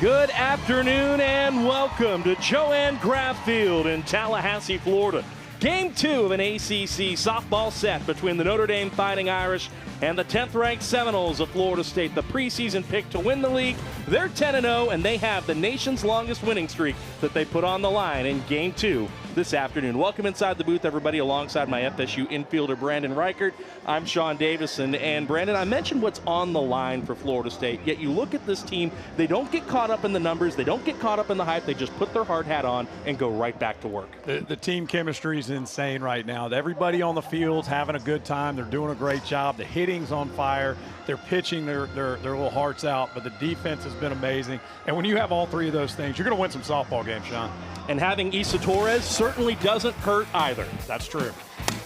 Good afternoon and welcome to Joanne Graff Field in Tallahassee, Florida. Game 2 of an ACC softball set between the Notre Dame Fighting Irish and the 10th-ranked Seminoles of Florida State, the preseason pick to win the league. They're 10-0, and they have the nation's longest winning streak that they put on the line in Game 2 this afternoon. Welcome inside the booth, everybody, alongside my FSU infielder, Brandon Reichert. I'm Sean Davison, and Brandon, I mentioned what's on the line for Florida State, yet you look at this team, they don't get caught up in the numbers, they don't get caught up in the hype, they just put their hard hat on and go right back to work. The team chemistry is insane right now. Everybody on the field's having a good time. They're doing a great job. The hitting's on fire. They're pitching their little hearts out, but the defense has been amazing. And when you have all three of those things, you're going to win some softball games, Sean. And having Isa Torres certainly doesn't hurt either. That's true.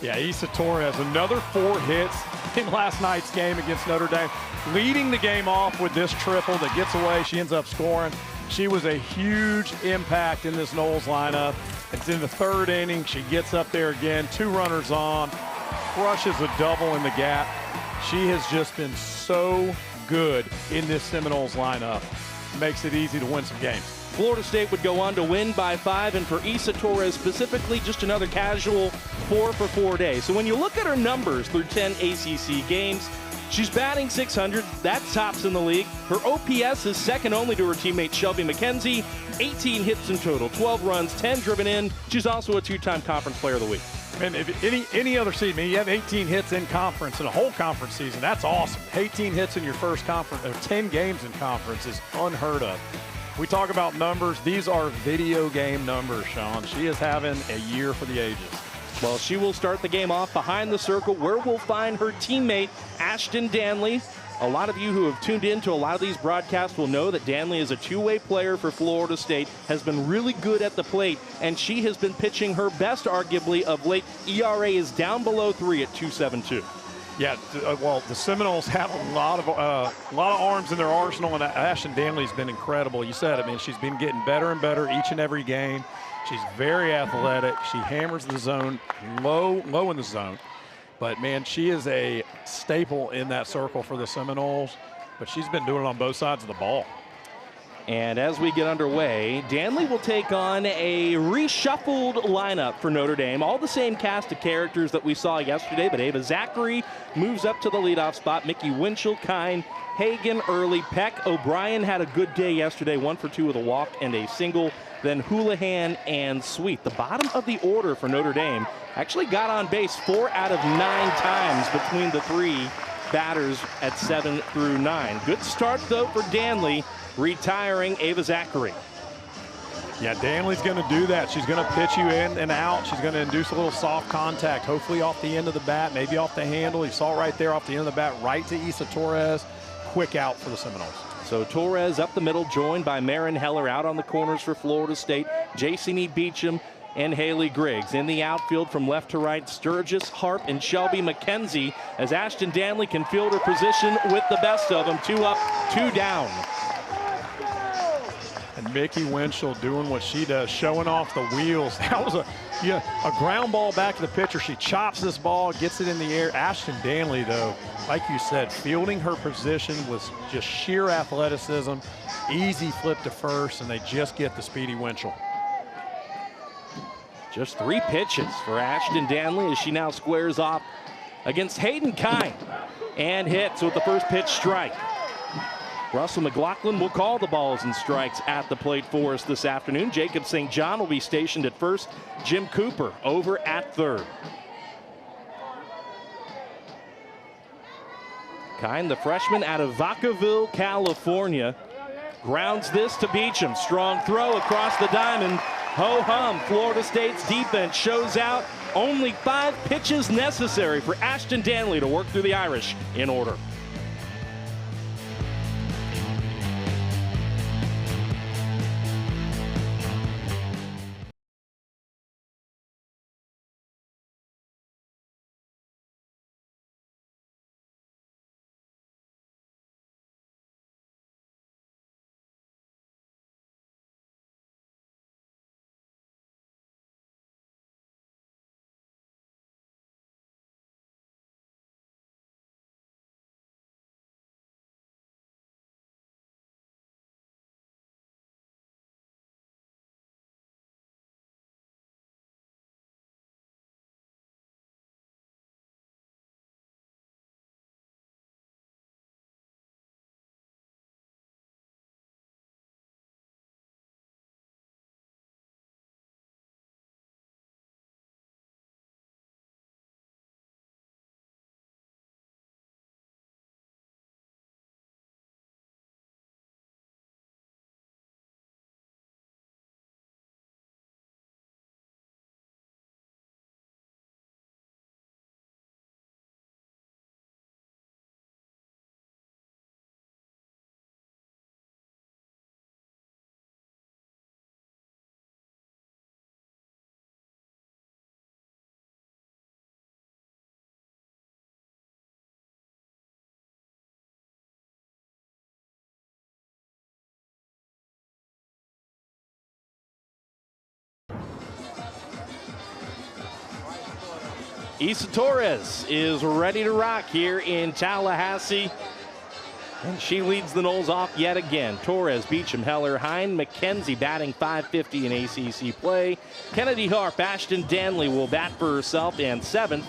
Yeah, Isa Torres, another 4 hits in last night's game against Notre Dame, leading the game off with this triple that gets away. She ends up scoring. She was a huge impact in this Noles lineup. It's in the 3rd inning. She gets up there again, 2 runners on, crushes a double in the gap. She has just been so good in this Seminoles lineup. Makes it easy to win some games. Florida State would go on to win by 5, and for Isa Torres specifically, just another casual 4 for 4 days. So when you look at her numbers through 10 ACC games, she's batting .600. That's tops in the league. Her OPS is second only to her teammate Shelby McKenzie. 18 hits in total, 12 runs, 10 driven in. She's also a 2-time conference player of the week. And if any other season, I mean, you have 18 hits in conference in a whole conference season. That's awesome. 18 hits in your first conference, or 10 games in conference is unheard of. We talk about numbers. These are video game numbers, Sean. She is having a year for the ages. Well, she will start the game off behind the circle, where we'll find her teammate, Ashton Danley. A lot of you who have tuned in to a lot of these broadcasts will know that Danley is a 2-way player for Florida State, has been really good at the plate, and she has been pitching her best, arguably, of late. ERA is down below 3 at 2.72. Yeah, well, the Seminoles have a lot of arms in their arsenal, and Ashton Danley's been incredible. You said it, I mean, she's been getting better and better each and every game. She's very athletic. She hammers the zone, low in the zone. But, man, she is a staple in that circle for the Seminoles. But she's been doing it on both sides of the ball. And as we get underway, Danley will take on a reshuffled lineup for Notre Dame. All the same cast of characters that we saw yesterday, but Ava Zachary moves up to the leadoff spot. Mickey Winchell, Kine, Hagan, Early, Peck. O'Brien had a good day yesterday, 1 for 2 with a walk and a single. Then Houlihan and Sweet. The bottom of the order for Notre Dame actually got on base 4 out of 9 times between the 3 batters at 7 through 9. Good start, though, for Danley, retiring Ava Zachary. Yeah, Danley's going to do that. She's going to pitch you in and out. She's going to induce a little soft contact, hopefully off the end of the bat, maybe off the handle. You saw it right there off the end of the bat, right to Isa Torres. Quick out for the Seminoles. So Torres up the middle, joined by Marin Heller out on the corners for Florida State. Jason E. Beecham and Haley Griggs. In the outfield from left to right, Sturgis, Harp, and Shelby McKenzie, as Ashton Danley can field her position with the best of them. 2 up, 2 down. And Mickey Winchell doing what she does, showing off the wheels. That was a ground ball back to the pitcher. She chops this ball, gets it in the air. Ashton Danley, though, like you said, fielding her position was just sheer athleticism, easy flip to first, and they just get the speedy Winchell. Just 3 pitches for Ashton Danley as she now squares off against Hayden Kine and hits with the first pitch strike. Russell McLaughlin will call the balls and strikes at the plate for us this afternoon. Jacob St. John will be stationed at first. Jim Cooper over at third. Kine, the freshman out of Vacaville, California, grounds this to Beecham. Strong throw across the diamond. Ho-hum, Florida State's defense shows out. Only 5 pitches necessary for Ashton Danley to work through the Irish in order. Issa Torres is ready to rock here in Tallahassee. And she leads the Noles off yet again. Torres, Beecham, Heller, Hine, McKenzie batting .550 in ACC play. Kennedy Harp, Ashton Danley will bat for herself and 7th.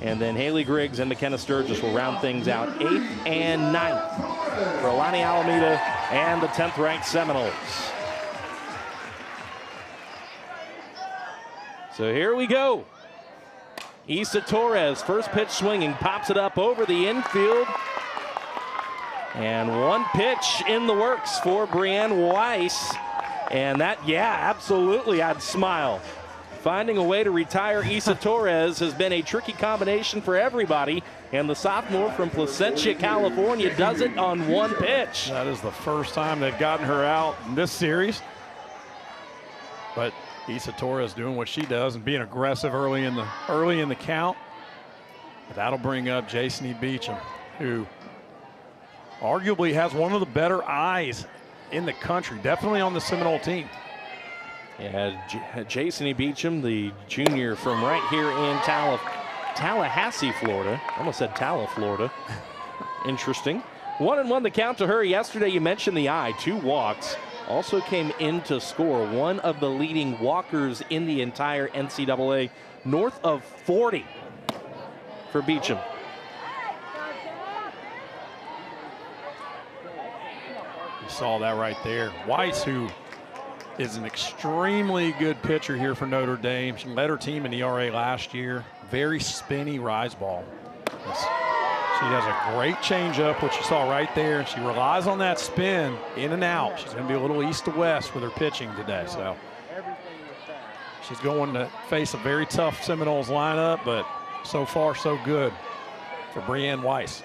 And then Haley Griggs and McKenna Sturgis will round things out 8th and 9th for Alani Alameda and the 10th ranked Seminoles. So here we go. Issa Torres, first pitch swinging, pops it up over the infield. And one pitch in the works for Brianne Weiss. And that, yeah, absolutely, I'd smile. Finding a way to retire Issa Torres has been a tricky combination for everybody. And the sophomore from Placentia, California, does it on one pitch. That is the first time they've gotten her out in this series. But Issa Torres doing what she does and being aggressive early in the count. But that'll bring up Jason Beecham, who arguably has one of the better eyes in the country, definitely on the Seminole team. Yeah, Jason Beecham, the junior from right here in Tallahassee, Florida. Almost said Talla, Florida. Interesting. 1-1 the count to her. Yesterday you mentioned the eye, 2 walks. Also came in to score, one of the leading walkers in the entire NCAA, north of 40 for Beecham. You saw that right there. Weiss, who is an extremely good pitcher here for Notre Dame. She led her team in ERA last year. Very spinny rise ball. She has a great changeup, which you saw right there. She relies on that spin in and out. She's going to be a little east to west with her pitching today. So she's going to face a very tough Seminoles lineup, but so far so good for Brianne Weiss.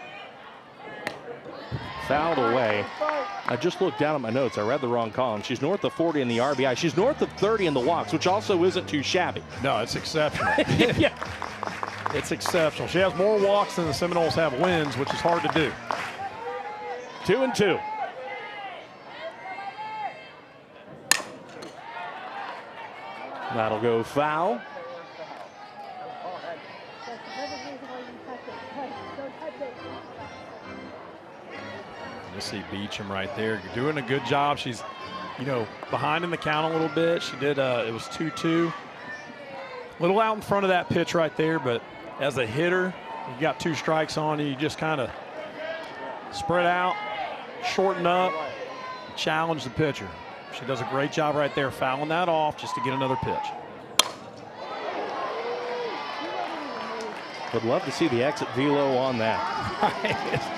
Fouled away. I just looked down at my notes. I read the wrong column. She's north of 40 in the RBI. She's north of 30 in the walks, which also isn't too shabby. No, it's exceptional. Yeah. It's exceptional. She has more walks than the Seminoles have wins, which is hard to do. 2-2. That'll go foul. You see Beecham right there doing a good job. She's, behind in the count a little bit. She did, it was 2-2. A little out in front of that pitch right there, but as a hitter, you got 2 strikes on you. You just kind of spread out, shorten up, challenge the pitcher. She does a great job right there, fouling that off just to get another pitch. Would love to see the exit velo on that.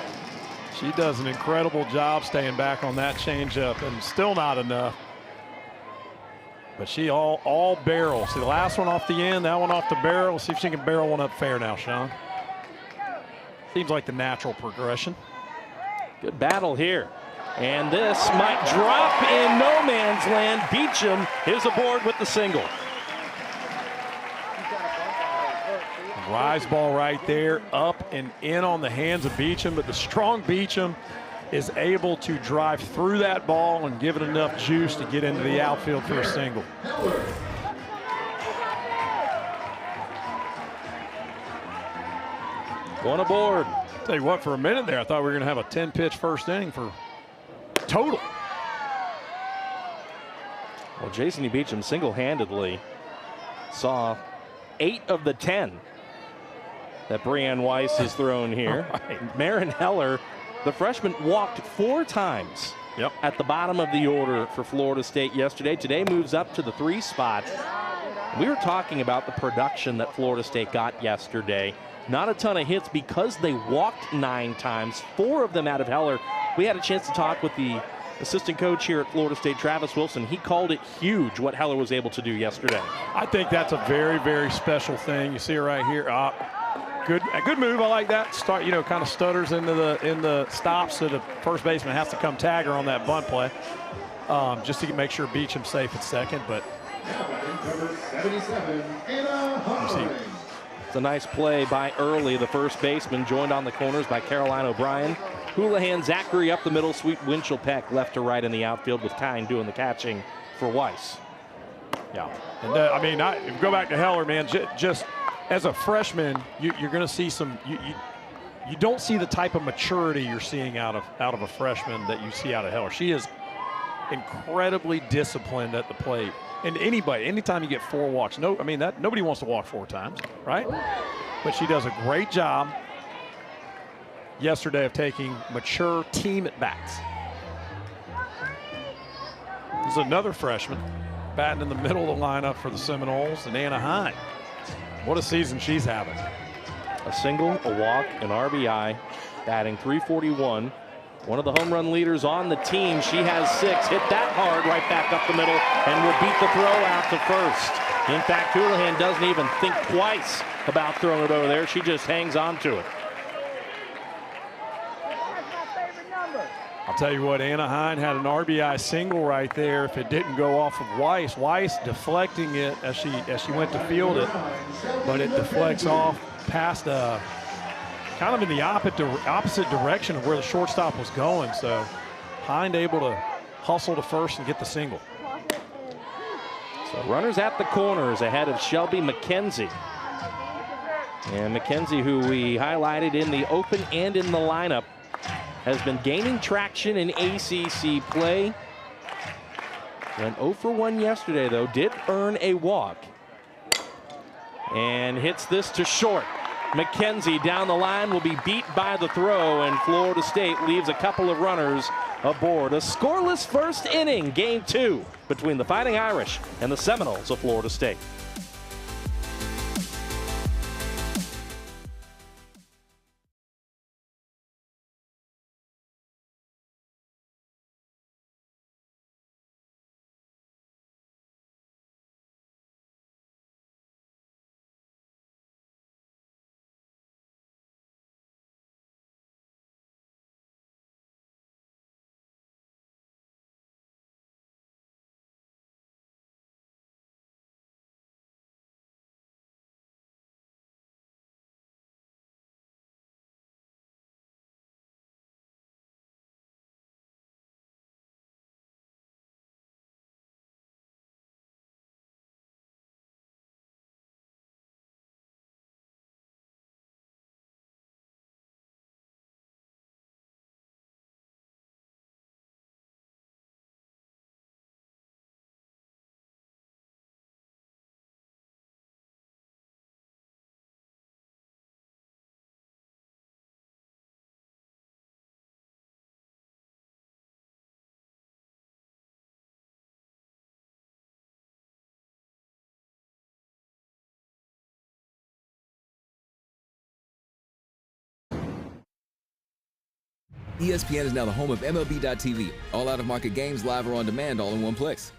She does an incredible job staying back on that changeup, and still not enough. But she all barrel. See the last one off the end, that one off the barrel. Let's see if she can barrel one up fair now, Sean. Seems like the natural progression. Good battle here. And this might drop in no man's land. Beecham is aboard with the single. Rise ball right there, up and in on the hands of Beecham, but the strong Beecham is able to drive through that ball and give it enough juice to get into the outfield for a single. One aboard. Tell you what, for a minute there, I thought we were going to have a 10-pitch first inning for total. Well, Jason Beecham single-handedly saw 8 of the 10 that Brianne Weiss has thrown here. Right. Marin Heller, the freshman, walked 4 times at the bottom of the order for Florida State yesterday. Today moves up to the 3 spot. We were talking about the production that Florida State got yesterday. Not a ton of hits because they walked 9 times, 4 of them out of Heller. We had a chance to talk with the assistant coach here at Florida State, Travis Wilson. He called it huge what Heller was able to do yesterday. I think that's a very, very special thing. You see her right here. A good move. I like that. Start, kind of stutters in the stops, so the first baseman has to come tag her on that bunt play, just to make sure Beecham's safe at second. But you see, it's a nice play by Early, the first baseman, joined on the corners by Caroline O'Brien. Houlihan, Zachary up the middle, Sweet Winchell Peck left to right in the outfield with Tyne doing the catching for Weiss. Yeah, and if you go back to Heller, man, just as a freshman, you're going to see some. You don't see the type of maturity you're seeing out of a freshman that you see out of Heller. She is incredibly disciplined at the plate. And anytime you get 4 walks, nobody wants to walk 4 times, right? But she does a great job yesterday of taking mature team at bats. There's another freshman batting in the middle of the lineup for the Seminoles, and Anna Hine. What a season she's having. A single, a walk, an RBI, batting .341. One of the home run leaders on the team. She has 6. Hit that hard right back up the middle and will beat the throw out to first. In fact, Houlihan doesn't even think twice about throwing it over there. She just hangs on to it. I'll tell you what, Anna Hine had an RBI single right there if it didn't go off of Weiss. Weiss deflecting it as she went to field it, but it deflects off past kind of in the opposite direction of where the shortstop was going. So Hine able to hustle to first and get the single. So runners at the corners ahead of Shelby McKenzie. And McKenzie, who we highlighted in the open and in the lineup, has been gaining traction in ACC play. Went 0 for 1 yesterday, though. Did earn a walk. And hits this to short. McKenzie down the line will be beat by the throw, and Florida State leaves a couple of runners aboard. A scoreless first inning, game 2 between the Fighting Irish and the Seminoles of Florida State. ESPN is now the home of MLB.tv. All out-of-market games live or on demand all in one place.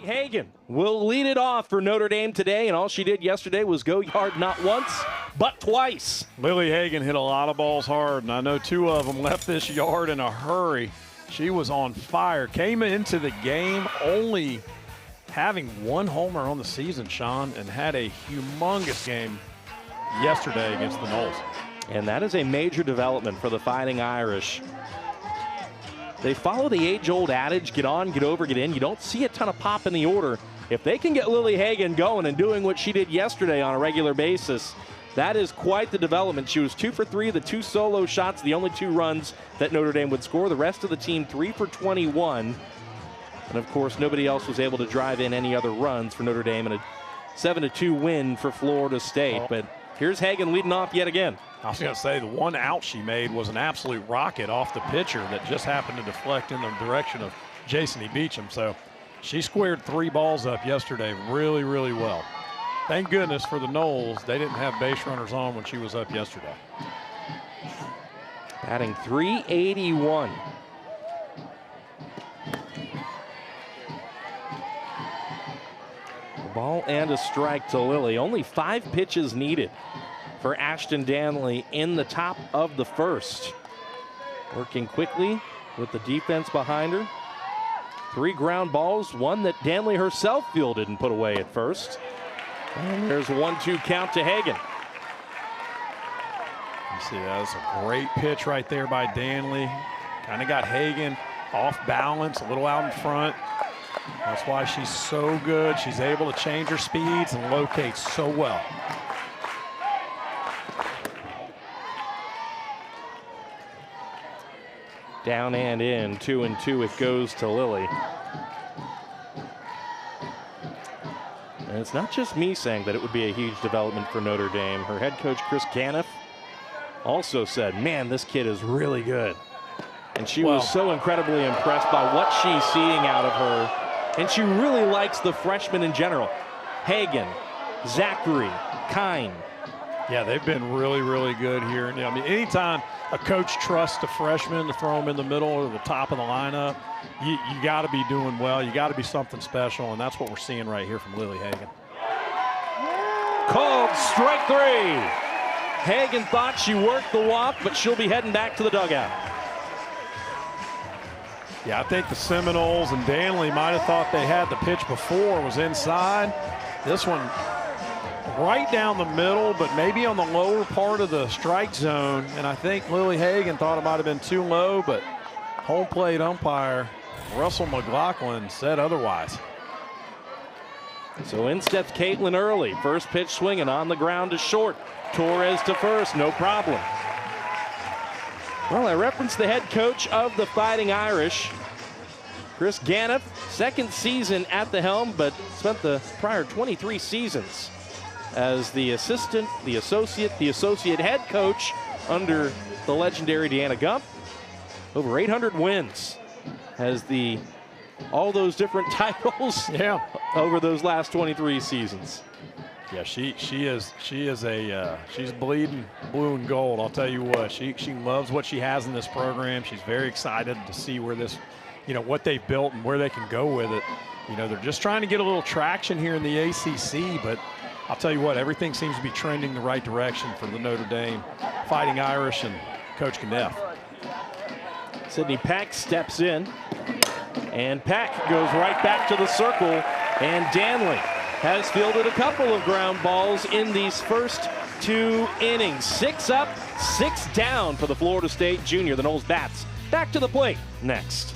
Hagan will lead it off for Notre Dame today, and all she did yesterday was go yard not once, but twice. Lily Hagan hit a lot of balls hard, and I know 2 of them left this yard in a hurry. She was on fire. Came into the game only having 1 homer on the season, Sean, and had a humongous game yesterday against the Noles. And that is a major development for the Fighting Irish. They follow the age-old adage, get on, get over, get in. You don't see a ton of pop in the order. If they can get Lily Hagan going and doing what she did yesterday on a regular basis, that is quite the development. She was 2 for 3, the 2 solo shots, the only 2 runs that Notre Dame would score. The rest of the team 3 for 21. And of course, nobody else was able to drive in any other runs for Notre Dame in a 7-2 win for Florida State. But here's Hagan leading off yet again. I was going to say the 1 out she made was an absolute rocket off the pitcher that just happened to deflect in the direction of Jason E. Beecham. So she squared 3 balls up yesterday really, really well. Thank goodness for the Noles, they didn't have base runners on when she was up yesterday. Batting .381. A ball and a strike to Lily. Only 5 pitches needed for Ashton Danley in the top of the first. Working quickly with the defense behind her. 3 ground balls, 1 that Danley herself fielded and put away at first. And there's a 1-2 count to Hagan. You see, that's a great pitch right there by Danley. Kind of got Hagan off balance, a little out in front. That's why she's so good. She's able to change her speeds and locate so well. Down and in, 2-2 it goes to Lily. And it's not just me saying that it would be a huge development for Notre Dame. Her head coach, Chris Caniff, also said, man, this kid is really good. And she was so incredibly impressed by what she's seeing out of her. And she really likes the freshmen in general. Hagan, Zachary, Kine. Yeah, they've been really, really good here. And, I mean, anytime a coach trusts a freshman to throw them in the middle or the top of the lineup, you got to be doing well. You got to be something special, and that's what we're seeing right here from Lily Hagan. Called strike 3. Hagan thought she worked the walk, but she'll be heading back to the dugout. Yeah, I think the Seminoles and Danley might have thought they had the pitch before, was inside. This one right down the middle, but maybe on the lower part of the strike zone. And I think Lily Hagan thought it might have been too low, but home plate umpire Russell McLaughlin said otherwise. So in steps Caitlin Early. First pitch swinging on the ground to short. Torres to first, no problem. Well, I referenced the head coach of the Fighting Irish, Chris Caniff, second season at the helm, but spent the prior 23 seasons as the assistant, the associate head coach under the legendary Deanna Gump. Over 800 wins, has all those different titles over those last 23 seasons. Yeah, she's bleeding blue and gold. I'll tell you what, she loves what she has in this program. She's very excited to see where this, what they've built and where they can go with it. They're just trying to get a little traction here in the ACC, but I'll tell you what, everything seems to be trending the right direction for the Notre Dame Fighting Irish and Coach Caniff. Sydney Peck steps in, and Peck goes right back to the circle, and Danley has fielded a couple of ground balls in these first 2 innings. 6 up, 6 down for the Florida State junior. The Noles bats back to the plate next.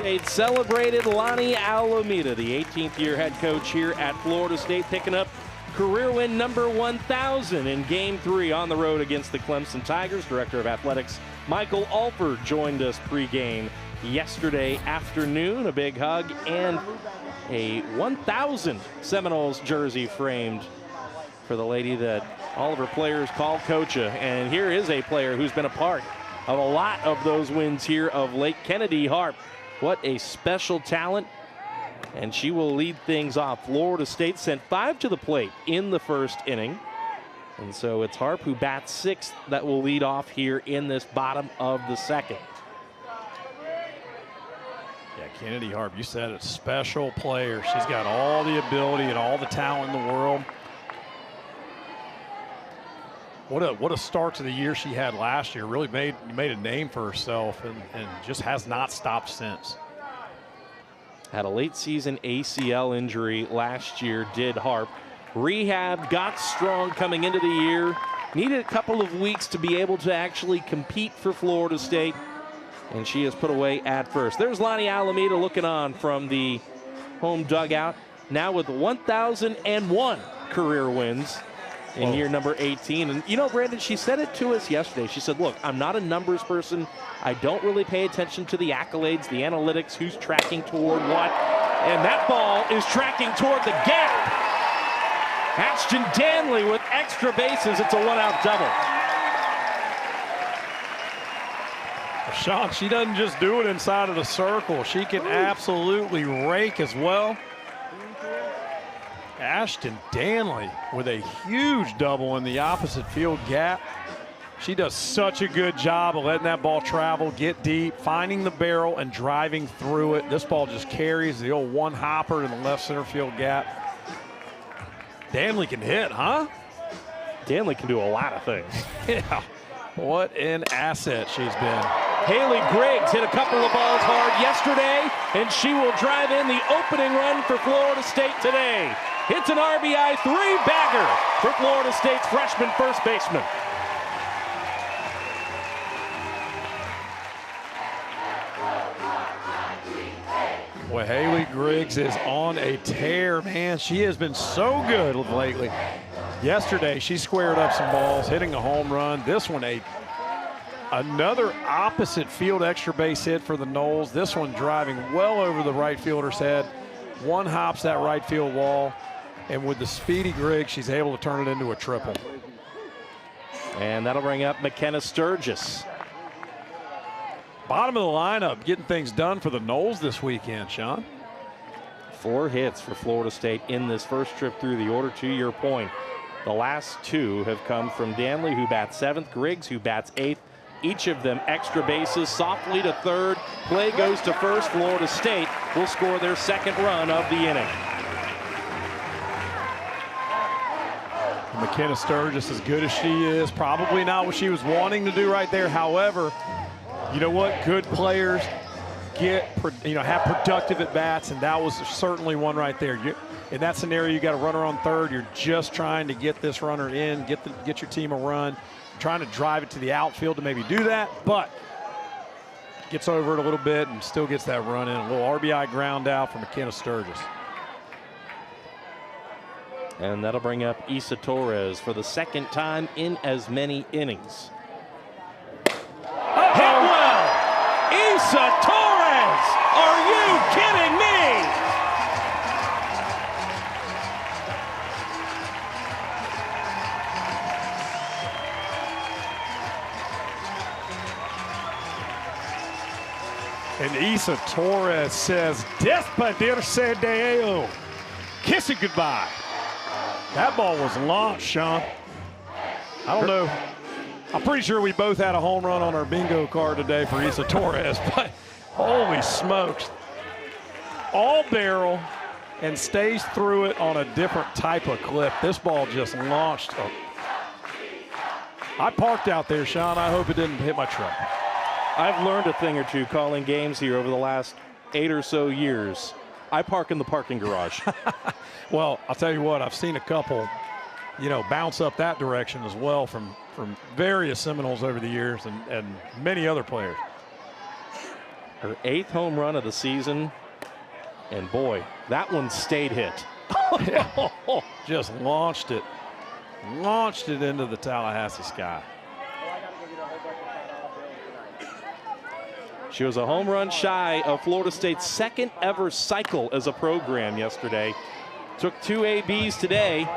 They'd celebrated Lonnie Alameda, the 18th year head coach here at Florida State, picking up career win number 1,000 in Game 3 on the road against the Clemson Tigers. Director of Athletics Michael Alford joined us pregame yesterday afternoon. A big hug and a 1,000 Seminoles jersey framed for the lady that all of her players call Coacha. And here is a player who's been a part of a lot of those wins here of late, Kennedy Harp. What a special talent, and she will lead things off. Florida State sent 5 to the plate in the first inning, and so it's Harp, who bats 6th, that will lead off here in this bottom of the second. Yeah, Kennedy Harp, you said it, special player. She's got all the ability and all the talent in the world. What a start to the year she had last year. Really made a name for herself and just has not stopped since. Had a late season ACL injury last year, did Harp. Rehab, got strong coming into the year. Needed a couple of weeks to be able to actually compete for Florida State. And she is put away at first. There's Lonnie Alameda looking on from the home dugout. Now with 1,001 career wins in year number 18. And you know, Brandon, she said it to us yesterday. She said, look, I'm not a numbers person. I don't really pay attention to the accolades, the analytics, who's tracking toward what. And that ball is tracking toward the gap. Ashton Danley with extra bases. It's a one-out double. Sean, she doesn't just do it inside of the circle. She can absolutely rake as well. Ashton Danley with a huge double in the opposite field gap. She does such a good job of letting that ball travel, get deep, finding the barrel, and driving through it. This ball just carries the old one-hopper in the left center field gap. Danley can hit, huh? Danley can do a lot of things. Yeah. What an asset she's been. Haley Griggs hit a couple of balls hard yesterday, and she will drive in the opening run for Florida State today. It's an RBI three-bagger for Florida State's freshman first baseman. Well, Haley Griggs is on a tear, man. She has been so good lately. Yesterday, she squared up some balls, hitting a home run. This one, another opposite field extra base hit for the Noles. This one driving well over the right fielder's head. One hops that right field wall. And with the speedy Griggs, she's able to turn it into a triple. And that'll bring up McKenna Sturgis. Bottom of the lineup, getting things done for the Noles this weekend, Sean. 4 hits for Florida State in this first trip through the order, to your point. The last 2 have come from Danley, who bats 7th, Griggs, who bats 8th. Each of them extra bases, softly to third. Play goes to first. Florida State will score their second run of the inning. McKenna Sturgis, as good as she is, probably not what she was wanting to do right there. However, you know what? Good players have productive at bats, and that was certainly one right there. In that scenario, you got a runner on third. You're just trying to get this runner in, get your team a run, trying to drive it to the outfield to maybe do that, but gets over it a little bit and still gets that run in. A little RBI ground out for McKenna Sturgis. And that'll bring up Isa Torres for the second time in as many innings. Hit well! Isa Torres! Are you kidding me? And Isa Torres says, "Despedirse de ello." Kiss it goodbye. That ball was launched, Sean. I don't know. I'm pretty sure we both had a home run on our bingo card today for Isa Torres, but holy smokes. All barrel and stays through it on a different type of clip. This ball just launched. I parked out there, Sean. I hope it didn't hit my truck. I've learned a thing or two calling games here over the last 8 or so years. I park in the parking garage. Well, I'll tell you what, I've seen a couple, bounce up that direction as well from various Seminoles over the years and many other players. Her 8th home run of the season, and boy, that one stayed hit. Just launched it into the Tallahassee sky. She was a home run shy of Florida State's second ever cycle as a program yesterday. Took 2 ABs today,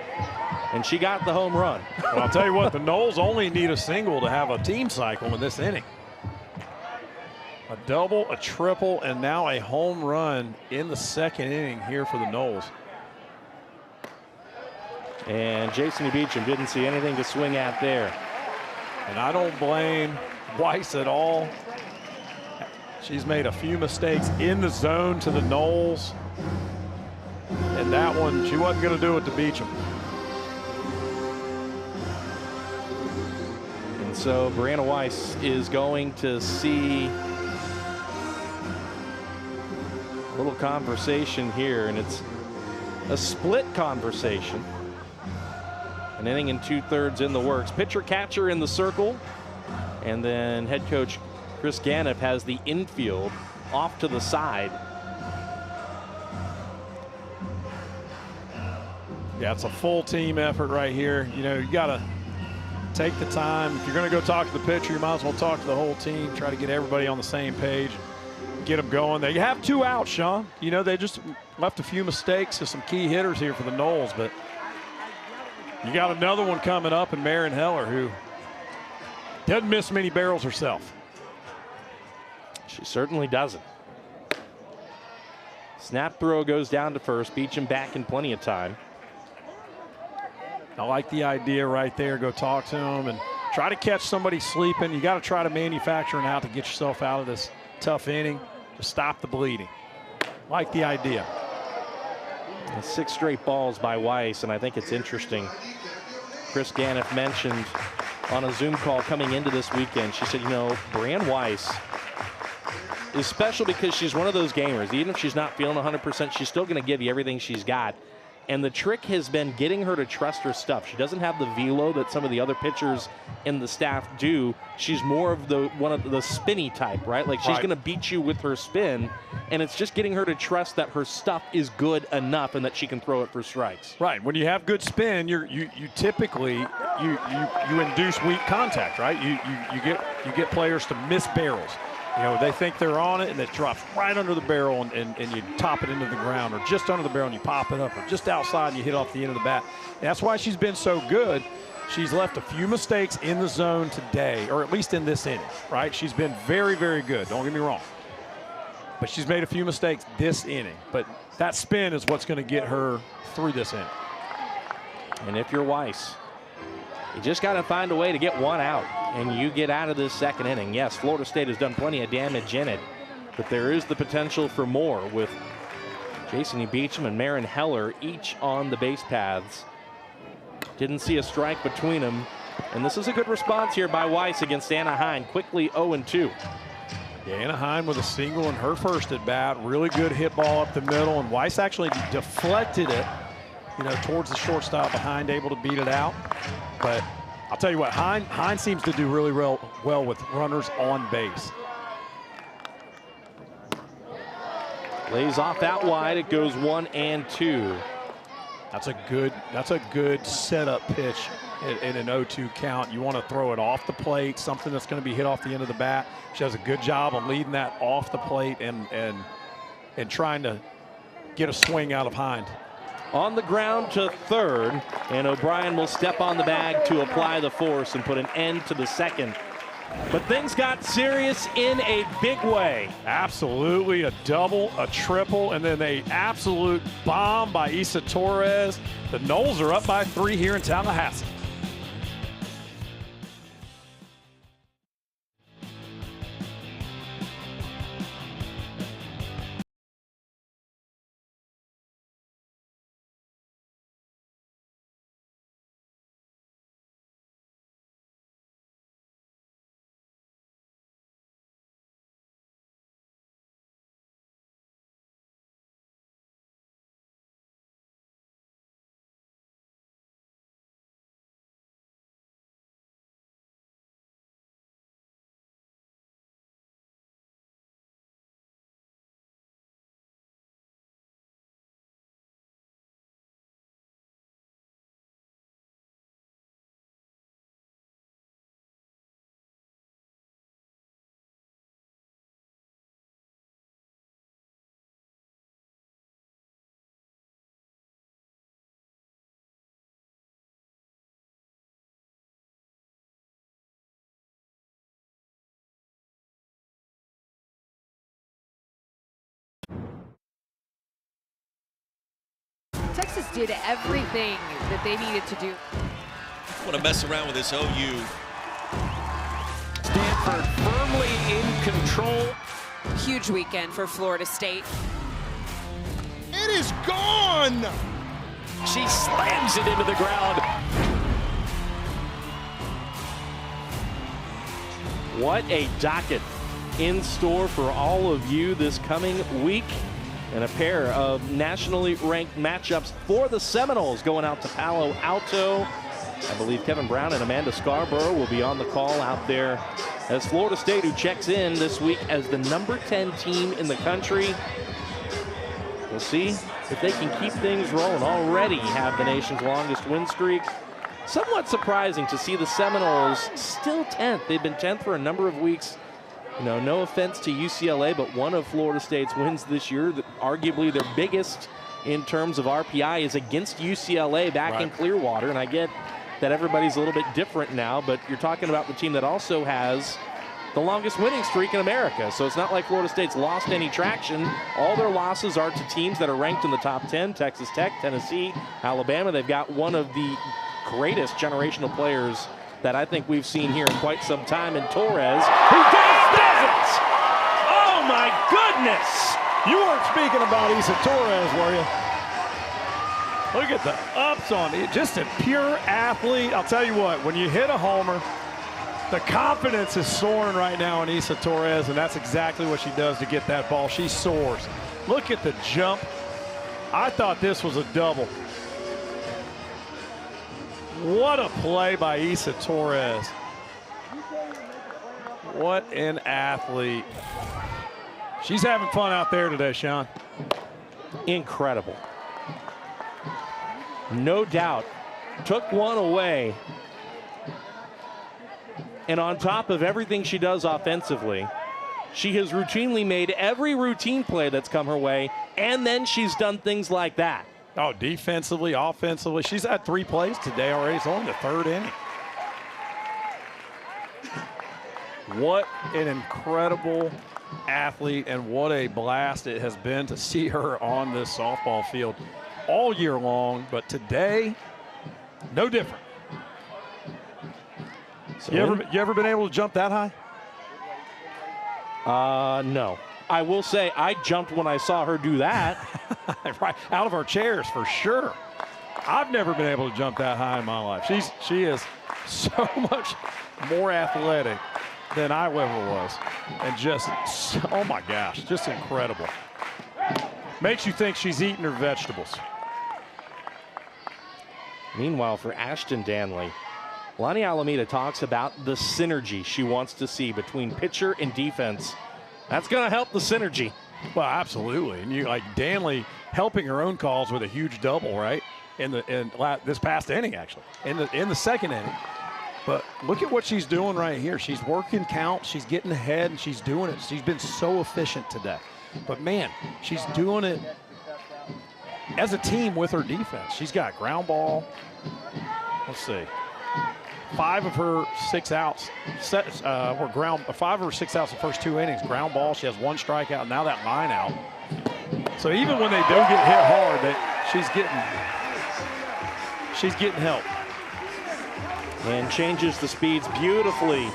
and she got the home run. Well, I'll tell you what, the Noles only need a single to have a team cycle in this inning. A double, a triple, and now a home run in the second inning here for the Noles. And Jason Beecham didn't see anything to swing at there. And I don't blame Weiss at all. She's made a few mistakes in the zone to the Noles. And that one, she wasn't going to do it to Beecham. And so Brianna Weiss is going to see a little conversation here, and it's a split conversation. An inning and 2/3 in the works. Pitcher catcher in the circle, and then head coach Chris Ganeff has the infield off to the side. Yeah, it's a full team effort right here. You know, you got to take the time. If you're going to go talk to the pitcher, you might as well talk to the whole team. Try to get everybody on the same page. Get them going. They have 2 outs, Sean. You know, they just left a few mistakes to some key hitters here for the Noles, but you got another one coming up in Maren Heller, who doesn't miss many barrels herself. She certainly doesn't. Snap throw goes down to first. Beecham back in plenty of time. I like the idea right there. Go talk to them and try to catch somebody sleeping. You got to try to manufacture an out to get yourself out of this tough inning to stop the bleeding. Like the idea. 6 straight balls by Weiss, and I think it's interesting. Chris Ganeff mentioned on a Zoom call coming into this weekend, she said, you know, Brianne Weiss is special because she's one of those gamers. Even if she's not feeling 100%, she's still going to give you everything she's got. And the trick has been getting her to trust her stuff. She doesn't have the velo that some of the other pitchers in the staff do. She's more of one of the spinny type, right? Like she's going to beat you with her spin, and it's just getting her to trust that her stuff is good enough and that she can throw it for strikes. Right. When you have good spin, you typically induce weak contact, right? You get players to miss barrels. You know, they think they're on it, and it drops right under the barrel, and you top it into the ground, or just under the barrel, and you pop it up, or just outside, and you hit off the end of the bat. And that's why she's been so good. She's left a few mistakes in the zone today, or at least in this inning, right? She's been very, very good. Don't get me wrong. But she's made a few mistakes this inning. But that spin is what's going to get her through this inning. And if you're Weiss, you just got to find a way to get 1 out, and you get out of this second inning. Yes, Florida State has done plenty of damage in it, but there is the potential for more with Jason E. Beecham and Maren Heller each on the base paths. Didn't see a strike between them, and this is a good response here by Weiss against Anna Hine. Quickly 0-2. Yeah, Anna Hine with a single in her first at bat. Really good hit ball up the middle, and Weiss actually deflected it, you know, towards the shortstop behind, able to beat it out. But I'll tell you what, Hine seems to do really well with runners on base. Lays off out wide. It goes 1-2. That's a good setup pitch in an 0-2 count. You want to throw it off the plate, something that's going to be hit off the end of the bat. She does a good job on leading that off the plate and trying to get a swing out of Hine. On the ground to third, and O'Brien will step on the bag to apply the force and put an end to the second. But things got serious in a big way. Absolutely, a double, a triple, and then an absolute bomb by Isa Torres. The Noles are up by 3 here in Tallahassee. Texas did everything that they needed to do. Want to mess around with this OU. Stanford firmly in control. Huge weekend for Florida State. It is gone! She slams it into the ground. What a docket in store for all of you this coming week. And a pair of nationally ranked matchups for the Seminoles going out to Palo Alto. I believe Kevin Brown and Amanda Scarborough will be on the call out there as Florida State, who checks in this week as the number 10 team in the country. We'll see if they can keep things rolling. Already have the nation's longest win streak. Somewhat surprising to see the Seminoles still 10th. They've been 10th for a number of weeks. You know, no offense to UCLA, but one of Florida State's wins this year, arguably their biggest in terms of RPI, is against UCLA back in Clearwater. And I get that everybody's a little bit different now, but you're talking about the team that also has the longest winning streak in America. So it's not like Florida State's lost any traction. All their losses are to teams that are ranked in the top 10, Texas Tech, Tennessee, Alabama. They've got one of the greatest generational players that I think we've seen here in quite some time in Torres, who does it! Oh my goodness! You weren't speaking about Issa Torres, were you? Look at the ups on it. Just a pure athlete. I'll tell you what, when you hit a homer, the confidence is soaring right now in Issa Torres, and that's exactly what she does to get that ball. She soars. Look at the jump. I thought this was a double. What a play by Issa Torres. What an athlete. She's having fun out there today, Sean. Incredible. No doubt. Took one away. And on top of everything she does offensively, she has routinely made every routine play that's come her way, and then she's done things like that. Oh, defensively, offensively. She's had 3 plays today already. It's only the 3rd inning. What an incredible athlete, and what a blast it has been to see her on this softball field all year long. But today, no different. So you ever been able to jump that high? No. I will say I jumped when I saw her do that. Right, out of our chairs for sure. I've never been able to jump that high in my life. She is so much more athletic than I ever was, and just, oh my gosh, just incredible. Makes you think she's eating her vegetables. Meanwhile, for Ashton Danley, Lonnie Alameda talks about the synergy she wants to see between pitcher and defense. That's going to help the synergy. Well, absolutely. And you like Danley helping her own calls with a huge double, right? In this past inning, actually, in the 2nd inning. But look at what she's doing right here. She's working counts, she's getting ahead, and she's doing it. She's been so efficient today. But man, she's doing it as a team with her defense. She's got ground ball. Let's see. 5 of her 6 outs were ground. 5 of her 6 outs the first 2 innings, ground ball. She has 1 strikeout. Now that line out. So even when they do get hit hard, she's getting help. And changes the speeds beautifully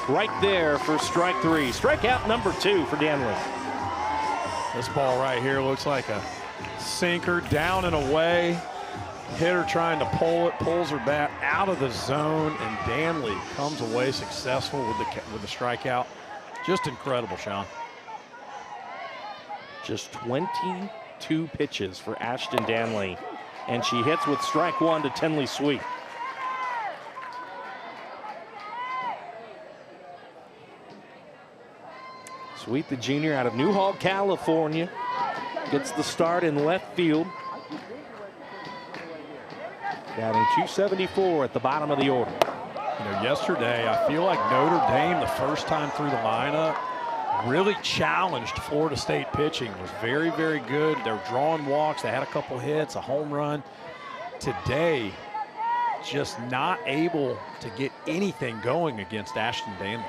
right there for strike 3. Strikeout number 2 for Danley. This ball right here looks like a sinker, down and away. Hitter trying to pull it, pulls her bat out of the zone, and Danley comes away successful with the strikeout. Just incredible, Sean. Just 22 pitches for Ashton Danley, and she hits with strike 1 to Tenley Sweet. Sweet, the junior out of Newhall, California, gets the start in left field. Batting .274 at the bottom of the order. You know, yesterday, I feel like Notre Dame, the first time through the lineup, really challenged Florida State pitching. Was very, very good. They were drawing walks. They had a couple hits, a home run. Today, just not able to get anything going against Ashton Danley.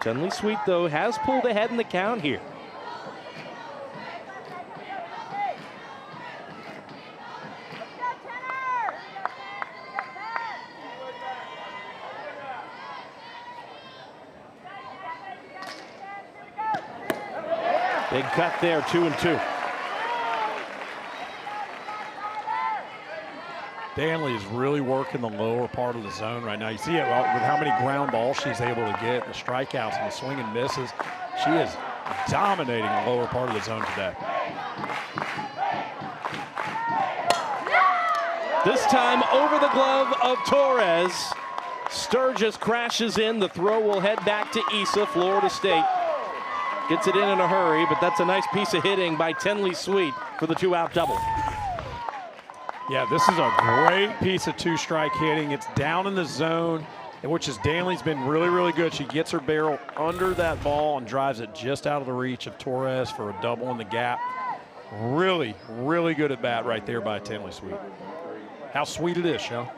Tenley Sweet, though, has pulled ahead in the count here. Big cut there, 2-2. Danley is really working the lower part of the zone right now. You see it with how many ground balls she's able to get, the strikeouts and the swing and misses. She is dominating the lower part of the zone today. This time over the glove of Torres. Sturgis crashes in. The throw will head back to Issa, Florida State. Gets it in a hurry, but that's a nice piece of hitting by Tenley Sweet for the 2-out double. Yeah, this is a great piece of two-strike hitting. It's down in the zone, which is Danley's been really, really good. She gets her barrel under that ball and drives it just out of the reach of Torres for a double in the gap. Really, really good at bat right there by Tenley Sweet. How sweet it is, Sean.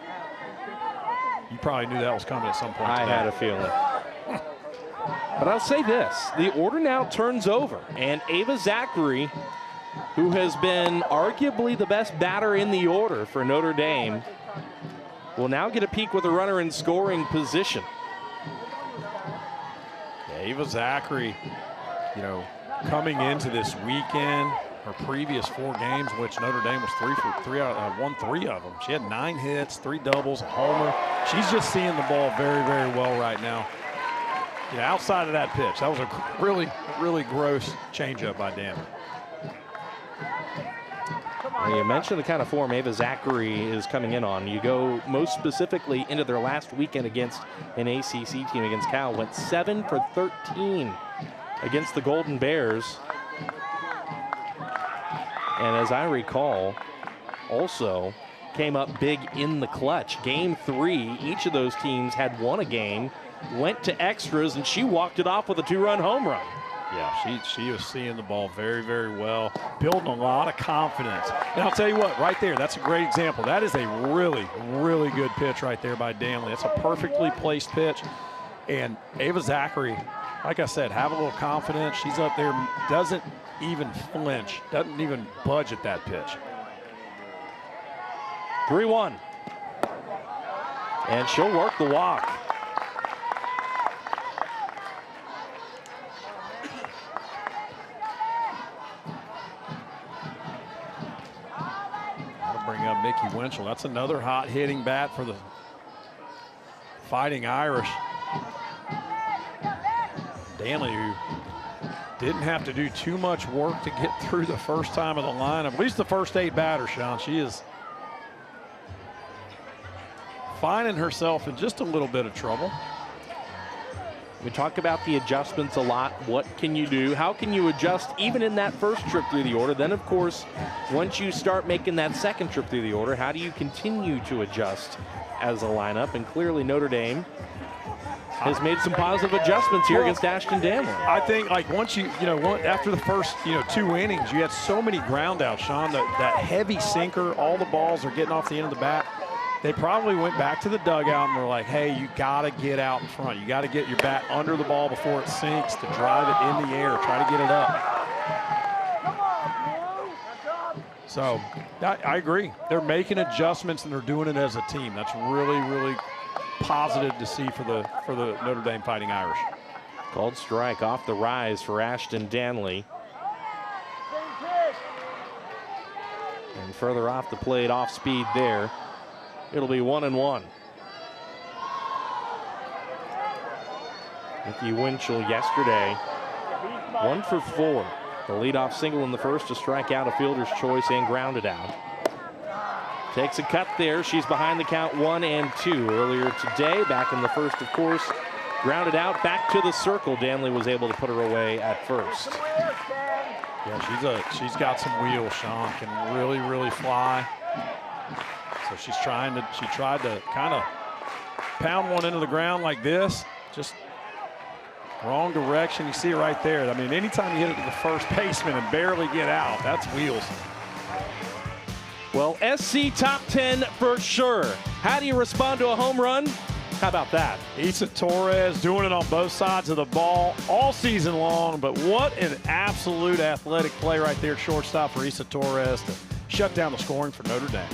You probably knew that was coming at some point today. I had a feeling. But I'll say this, the order now turns over, and Ava Zachary, who has been arguably the best batter in the order for Notre Dame, will now get a peek with a runner in scoring position. Yeah, Ava Zachary, coming into this weekend, her previous 4 games, which Notre Dame was won 3 of them. She had 9 hits, 3 doubles, a homer. She's just seeing the ball very, very well right now. Outside of that pitch, that was a really, really gross changeup by Danley. You mentioned the kind of form Ava Zachary is coming in on. You go most specifically into their last weekend against an ACC team against Cal. Went 7 for 13 against the Golden Bears. And as I recall, also came up big in the clutch. Game 3, each of those teams had won a game, went to extras, and she walked it off with a 2-run home run. Yeah, she was seeing the ball very, very well, building a lot of confidence. And I'll tell you what, right there, that's a great example. That is a really, really good pitch right there by Danley. It's a perfectly placed pitch. And Ava Zachary, like I said, have a little confidence. She's up there, doesn't even flinch, doesn't even budge at that pitch. 3-1. And she'll work the walk. Bring up Nikki Winchell. That's another hot hitting bat for the Fighting Irish. Danley, who didn't have to do too much work to get through the first time of the lineup, at least the first 8 batters, Sean. She is finding herself in just a little bit of trouble. We talk about the adjustments a lot. What can you do? How can you adjust even in that first trip through the order? Then, of course, once you start making that second trip through the order, how do you continue to adjust as a lineup? And clearly Notre Dame has made some positive adjustments here against Ashton Danley. I think, like, once after the first, 2 innings, you had so many ground outs, Sean, that heavy sinker, all the balls are getting off the end of the bat. They probably went back to the dugout and were like, hey, you got to get out in front. You got to get your bat under the ball before it sinks to drive it in the air, try to get it up. So I agree. They're making adjustments and they're doing it as a team. That's really, really positive to see for the Notre Dame Fighting Irish. Called strike off the rise for Ashton Danley. And further off the plate, off speed there. It'll be 1-1. Nikki Winchell yesterday, 1 for 4. The leadoff single in the first to strike out a fielder's choice and grounded out. Takes a cut there. She's behind the count 1-2. Earlier today, back in the first, of course, grounded out back to the circle. Danley was able to put her away at first. Yeah, she's got some wheels, Sean. Can really, really fly. So she tried to kind of pound one into the ground like this, just wrong direction. You see it right there. I mean, anytime you hit it to the first baseman and barely get out, that's wheels. Well, SC top 10 for sure. How do you respond to a home run? How about that? Issa Torres doing it on both sides of the ball all season long, but what an absolute athletic play right there at shortstop for Issa Torres to shut down the scoring for Notre Dame.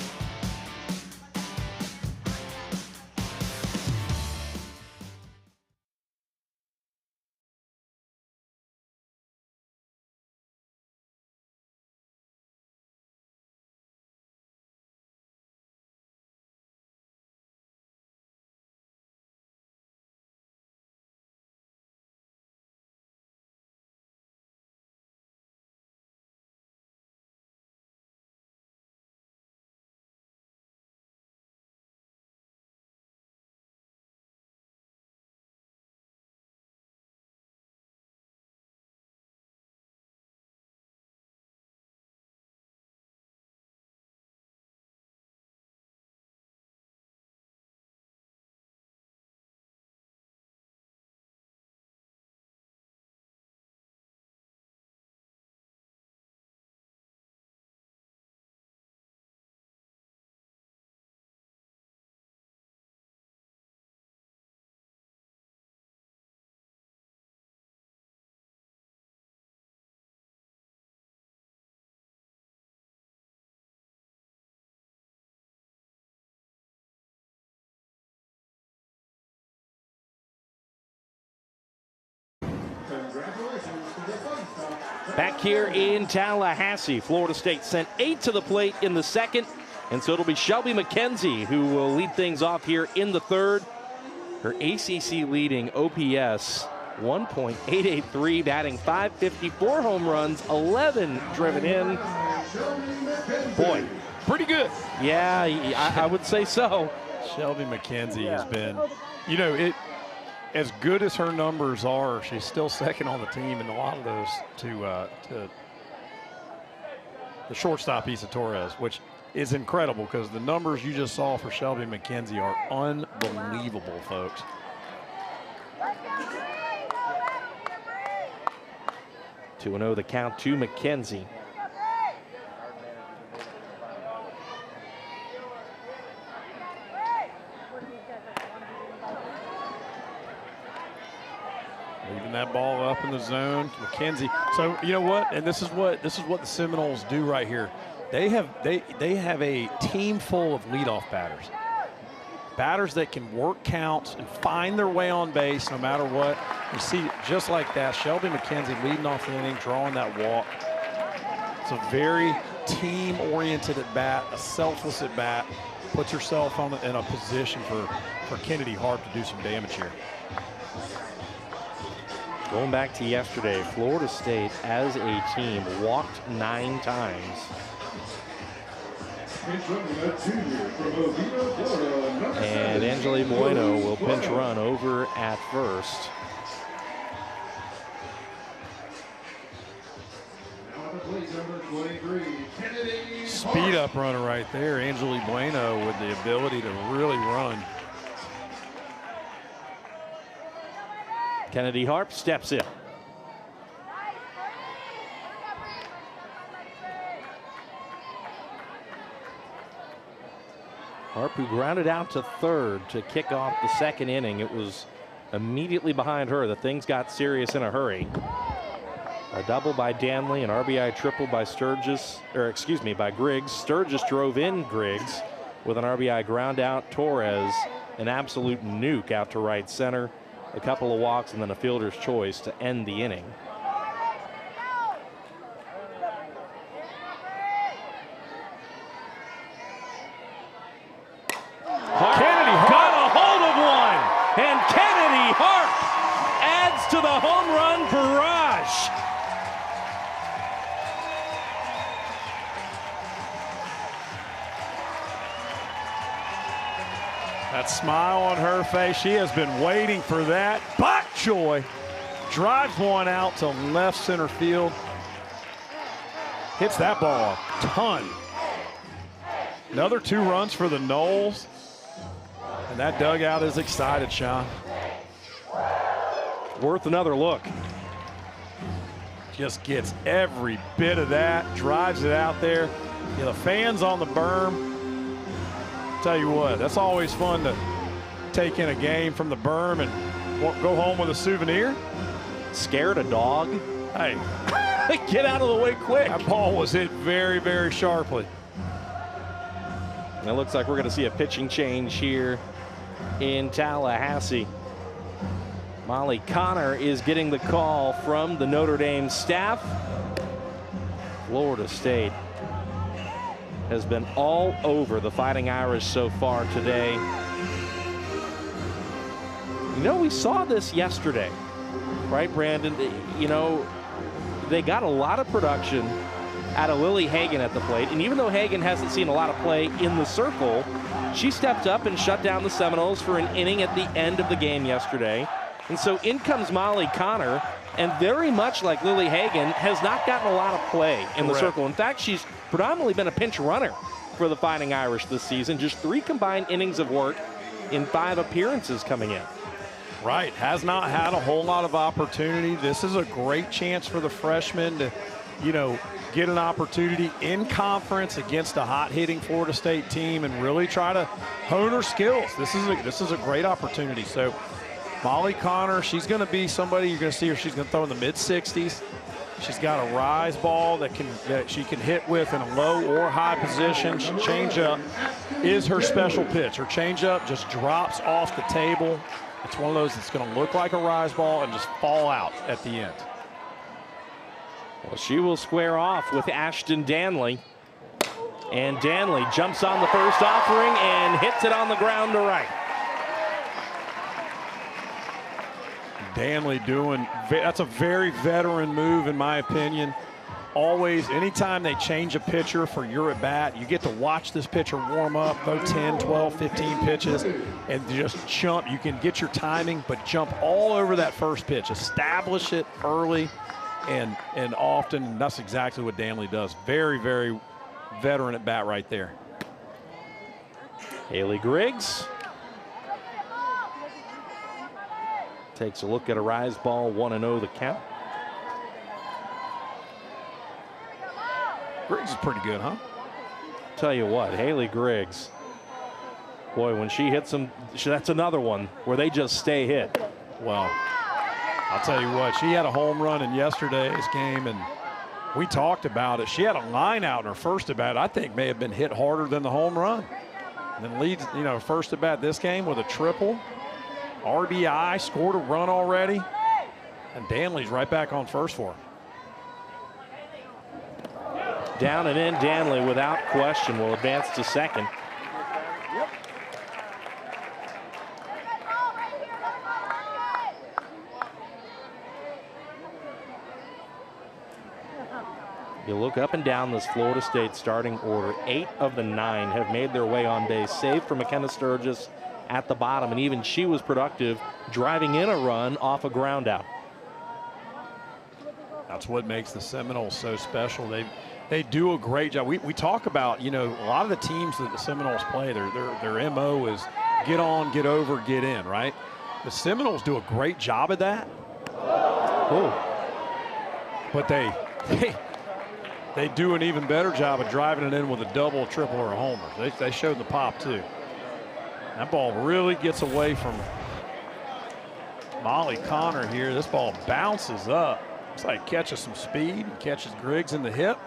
Back here in Tallahassee, Florida State sent 8 to the plate in the second, and so it'll be Shelby McKenzie who will lead things off here in the third. Her ACC leading OPS 1.883, batting .550, 4 home runs, 11 driven in. Boy, Pretty good. yeah, I would say so. Shelby McKenzie has been, you know, as good as her numbers are, she's still second on the team, and a lot of those to the shortstop Isa Torres, which is incredible because the numbers you just saw for Shelby McKenzie are unbelievable, folks. 2-0 the count to McKenzie. Leaving that ball up in the zone, McKenzie. So you know what, and this is what the Seminoles do right here. They have a team full of leadoff batters. Batters that can work counts and find their way on base no matter what. You see, just like that, Shelby McKenzie leading off the inning, drawing that walk. It's a very team-oriented at bat, a selfless at bat. Puts herself in a position for Kennedy Harp to do some damage here. Going back to yesterday, Florida State as a team walked 9 times. And Angeli Bueno will pinch run over at first. Speed up runner right there, Angeli Bueno with the ability to really run. Kennedy Harp steps in. Harp, who grounded out to third to kick off the second inning. It was immediately behind her that things got serious in a hurry. A double by Danley, an RBI triple by by Griggs. Sturgis drove in Griggs with an RBI ground out. Torres, an absolute nuke out to right center. A couple of walks and then a fielder's choice to end the inning. Kennedy got a hold of one, and Kennedy Harp adds to the home run barrage. That smile on her face, she has been waiting for that. Bok Choy drives one out to left center field. Hits that ball a ton. Another 2 runs for the Noles. And that dugout is excited, Sean. Worth another look. Just gets every bit of that, drives it out there. The fans on the berm. Tell you what, that's always fun to take in a game from the berm and go home with a souvenir. Scared a dog? Hey, get out of the way quick. That ball was hit very, very sharply. And it looks like we're going to see a pitching change here in Tallahassee. Molly Connor is getting the call from the Notre Dame staff. Florida State has been all over the Fighting Irish so far today. You know, we saw this yesterday, right, Brandon? You know, they got a lot of production out of Lily Hagan at the plate, and even though Hagan hasn't seen a lot of play in the circle, she stepped up and shut down the Seminoles for an inning at the end of the game yesterday. And so in comes Molly Connor, and very much like Lily Hagan, has not gotten a lot of play in the circle. In fact, she's predominantly been a pinch runner for the Fighting Irish this season. Just 3 combined innings of work in 5 appearances coming in. Right, has not had a whole lot of opportunity. This is a great chance for the freshman to, you know, get an opportunity in conference against a hot-hitting Florida State team and really try to hone her skills. This is a great opportunity. So Molly Connor, she's going to be somebody you're going to see her. She's going to throw in the mid-60s. She's got a rise ball that she can hit with in a low or high position. Changeup is her special pitch. Her changeup just drops off the table. It's one of those that's going to look like a rise ball and just fall out at the end. Well, she will square off with Ashton Danley. And Danley jumps on the first offering and hits it on the ground to right. Danley that's a very veteran move in my opinion. Always, anytime they change a pitcher for your at bat, you get to watch this pitcher warm up, throw 10, 12, 15 pitches, and just jump. You can get your timing, but jump all over that first pitch. Establish it early and often, and that's exactly what Danley does. Very, very veteran at bat right there. Haley Griggs takes a look at a rise ball, 1-0 the count. Griggs is pretty good, huh? Tell you what, Haley Griggs, boy, when she hits them, that's another one where they just stay hit. Well, I'll tell you what, she had a home run in yesterday's game, and we talked about it. She had a line out in her first at bat, I think may have been hit harder than the home run. And then leads, first at bat this game with a triple. RBI, scored a run already. And Danley's right back on first for her. Down and in, Danley without question will advance to second. You look up and down this Florida State starting order. 8 of the 9 have made their way on base, save for McKenna Sturgis at the bottom, and even she was productive, driving in a run off a ground out. That's what makes the Seminoles so special. They do a great job. We talk about, a lot of the teams that the Seminoles play, their MO is get on, get over, get in, right? The Seminoles do a great job of that. Oh. But they do an even better job of driving it in with a double, a triple, or a homer. They showed the pop, too. That ball really gets away from Molly Connor here. This ball bounces up. Looks like it catches some speed and catches Griggs in the hip.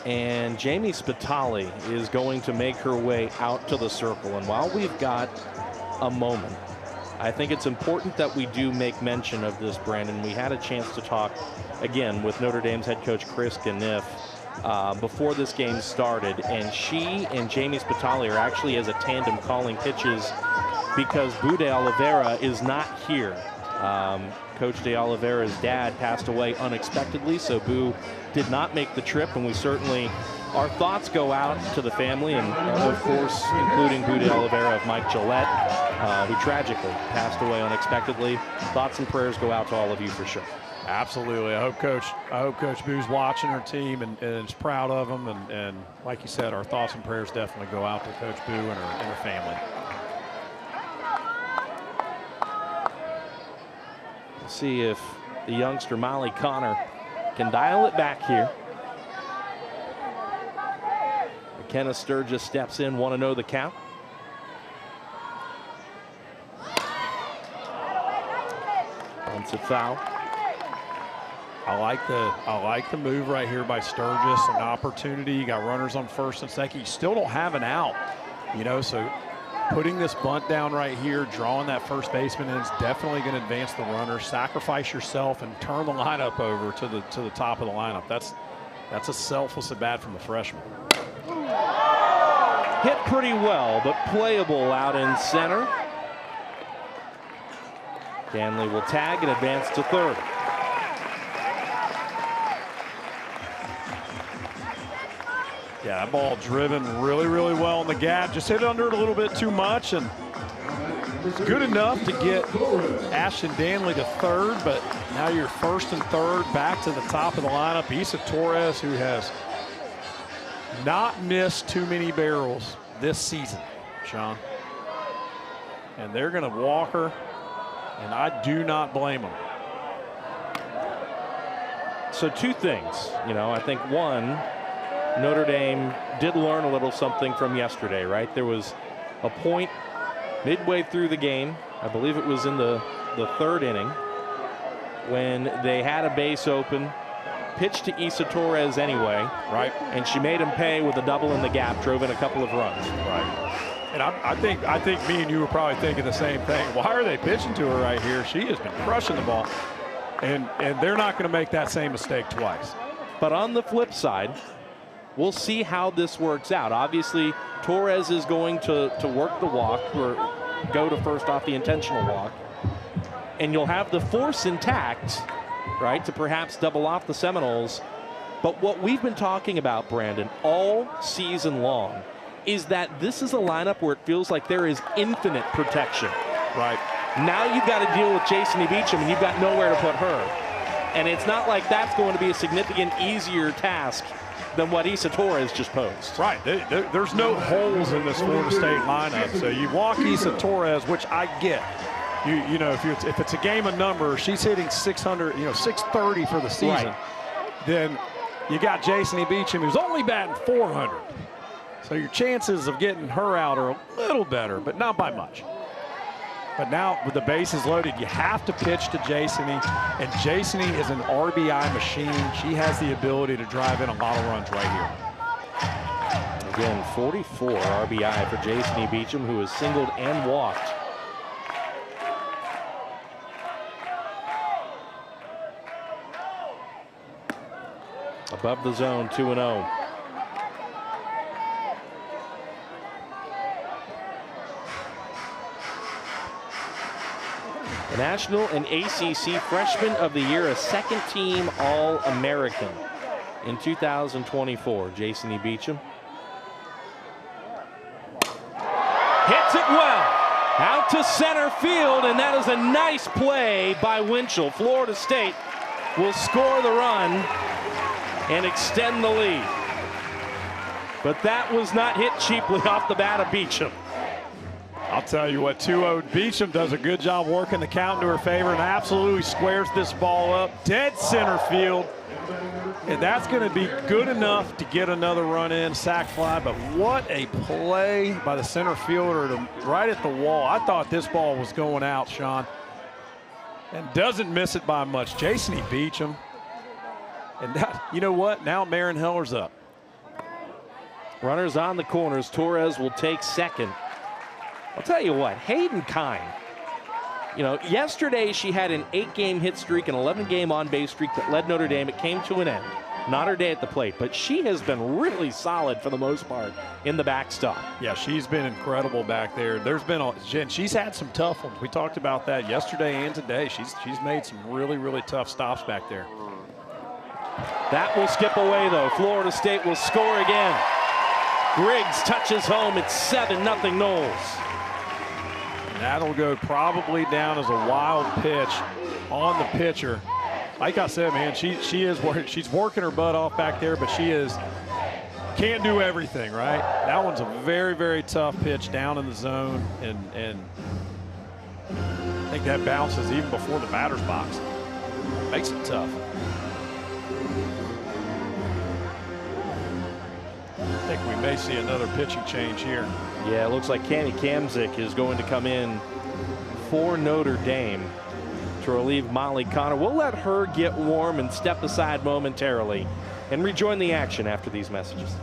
And Jamie Spitali is going to make her way out to the circle. And while we've got a moment, I think it's important that we do make mention of this, Brandon. We had a chance to talk again with Notre Dame's head coach Chris Kniff before this game started, and she and Jamie Spitali are actually as a tandem calling pitches because Boo de Oliveira is not here. Coach de Oliveira's dad passed away unexpectedly, so Boo did not make the trip, and we certainly, our thoughts go out to the family, and of course including Boo de Oliveira of Mike Gillette, who tragically passed away unexpectedly. Thoughts and prayers go out to all of you for sure. Absolutely. I hope Coach Boo's watching her team and is proud of them. And like you said, our thoughts and prayers definitely go out to Coach Boo and her family. We'll see if the youngster Molly Connor can dial it back here. McKenna Sturgis steps in, 1-0 the count. Once a foul. I like the move right here by Sturgis. An opportunity. You got runners on first and second. You still don't have an out, so putting this bunt down right here, drawing that first baseman in is definitely going to advance the runner. Sacrifice yourself and turn the lineup over to the top of the lineup. That's a selfless at bat from the freshman. Hit pretty well, but playable out in center. Danley will tag and advance to third. Yeah, that ball driven really, really well in the gap. Just hit under it a little bit too much, and it's good enough to get Ashton Danley to third, but now you're first and third back to the top of the lineup. Isa Torres, who has not missed too many barrels this season, Sean. And they're going to walk her, and I do not blame them. So two things, I think one, Notre Dame did learn a little something from yesterday, right? There was a point midway through the game, I believe it was in the third inning, when they had a base open, pitched to Isa Torres anyway, right? And she made him pay with a double in the gap, drove in a couple of runs. Right. And I think me and you were probably thinking the same thing. Why are they pitching to her right here? She has been crushing the ball. And they're not going to make that same mistake twice. But on the flip side, we'll see how this works out. Obviously, Torres is going to work the walk or go to first off the intentional walk. And you'll have the force intact, right, to perhaps double off the Seminoles. But what we've been talking about, Brandon, all season long is that this is a lineup where it feels like there is infinite protection. Right. Now you've got to deal with Jason Beecham, and you've got nowhere to put her. And it's not like that's going to be a significant easier task than what Issa Torres just posed. Right. There's no holes in this Florida State lineup. So you walk Issa Torres, which I get. You know, if it's a game of numbers, she's hitting 600, 630 for the season. Right. Then you got Jason Beecham, who's only batting 400. So your chances of getting her out are a little better, but not by much. But now with the bases loaded, you have to pitch to Jasony, and Jasony is an RBI machine. She has the ability to drive in a lot of runs right here. Again, 44 RBI for Jasony Beecham, who has singled and walked. Above the zone, 2-0. The National and ACC Freshman of the Year, a second-team All-American in 2024. Jasony Beecham hits it well out to center field, and that is a nice play by Winchell. Florida State will score the run and extend the lead. But that was not hit cheaply off the bat of Beecham. I'll tell you what, 2-0. Beecham does a good job working the count into her favor and absolutely squares this ball up dead center field. And that's going to be good enough to get another run in, sac fly. But what a play by the center fielder right at the wall. I thought this ball was going out, Sean. And doesn't miss it by much. Jasony Beecham. And that, you know what? Now Marin Heller's up. Runners on the corners. Torres will take second. I'll tell you what, Hayden Kine, yesterday she had an 8-game hit streak, an 11-game on-base streak that led Notre Dame. It came to an end. Not her day at the plate, but she has been really solid for the most part in the backstop. Yeah, she's been incredible back there. She's had some tough ones. We talked about that yesterday and today. She's made some really, really tough stops back there. That will skip away, though. Florida State will score again. Griggs touches home. It's 7-0 Noles. That'll go probably down as a wild pitch on the pitcher. Like I said, man, she's working her butt off back there, but can't do everything, right? That one's a very, very tough pitch down in the zone, and I think that bounces even before the batter's box. Makes it tough. I think we may see another pitching change here. Yeah, it looks like Cami Kamzik is going to come in for Notre Dame to relieve Molly Connor. We'll let her get warm and step aside momentarily and rejoin the action after these messages.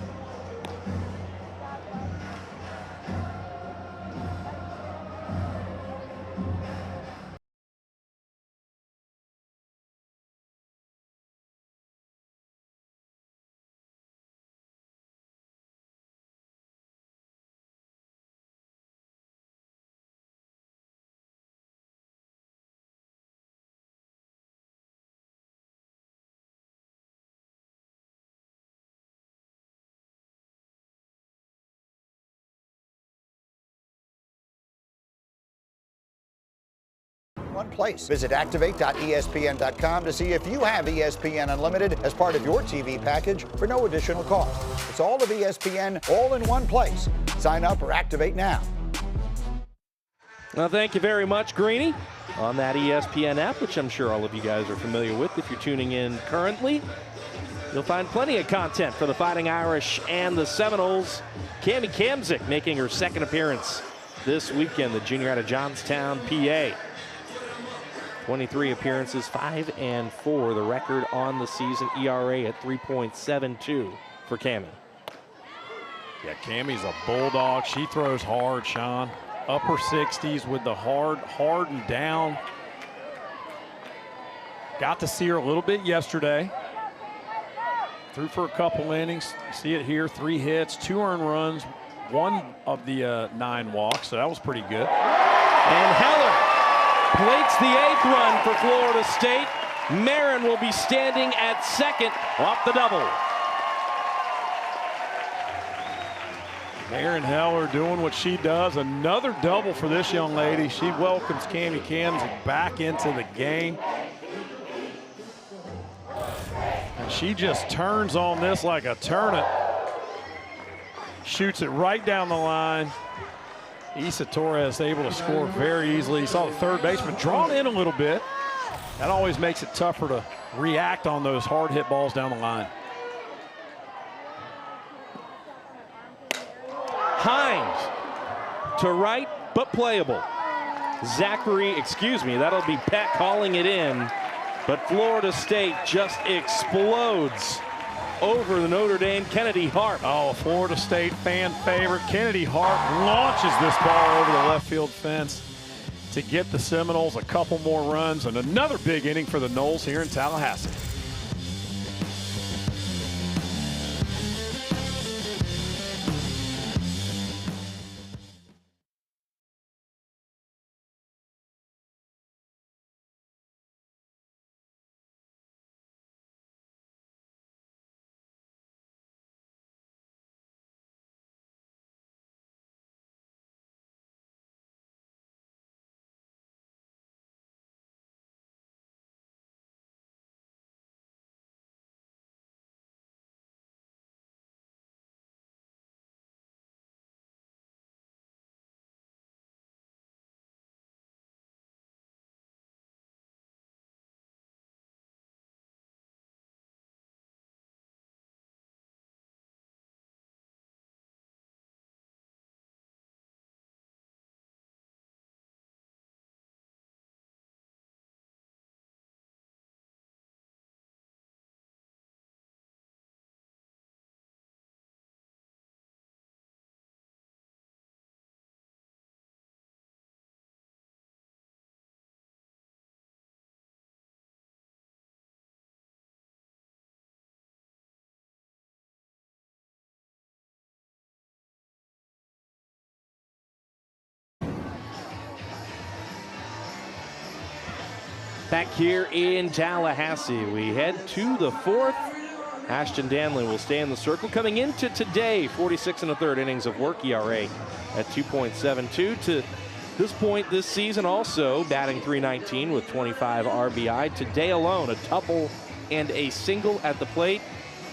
One place. Visit activate.espn.com to see if you have ESPN Unlimited as part of your TV package for no additional cost. It's all of ESPN all in one place. Sign up or activate now. Well, thank you very much, Greeny, on that ESPN app, which I'm sure all of you guys are familiar with if you're tuning in currently. You'll find plenty of content for the Fighting Irish and the Seminoles. Cami Kamzik making her second appearance this weekend, the junior out of Johnstown, PA. 23 appearances, 5-4, the record on the season. ERA at 3.72 for Cami. Yeah, Cammie's a bulldog. She throws hard, Sean. Upper 60s with the hard and down. Got to see her a little bit yesterday. Threw for a couple innings. See it here, 3 hits, 2 earned runs, 1 of the 9 walks, so that was pretty good. And Heller plates the 8th run for Florida State. Marin will be standing at second off the double. Marin Heller doing what she does. Another double for this young lady. She welcomes Cammie Kamsey back into the game. And she just turns on this like a turnip. Shoots it right down the line. Issa Torres able to score very easily. You saw the third baseman drawn in a little bit. That always makes it tougher to react on those hard hit balls down the line. Hines to right, but playable. That'll be Peck calling it in. But Florida State just explodes over the Notre Dame Kennedy Harp. Oh, Florida State fan favorite. Kennedy Harp launches this ball over the left field fence to get the Seminoles a couple more runs and another big inning for the Noles here in Tallahassee. Back here in Tallahassee, we head to the 4th. Ashton Danley will stay in the circle. Coming into today, 46 1/3 innings of work, ERA at 2.72. To this point this season, also batting .319 with 25 RBI. Today alone, a double and a single at the plate.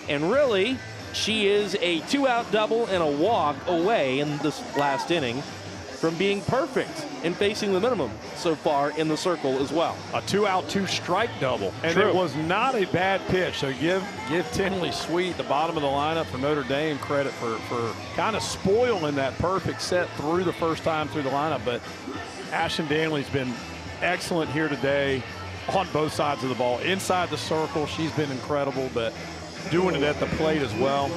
And really, she is a 2-out double and a walk away in this last inning from being perfect and facing the minimum so far in the circle as well. A 2-out, 2-strike double. And True. It was not a bad pitch. So give Tinley Sweet, the bottom of the lineup for Notre Dame, credit for kind of spoiling that perfect set through the first time through the lineup. But Ashton Danley's been excellent here today on both sides of the ball. Inside the circle, she's been incredible, but doing it at the plate as well.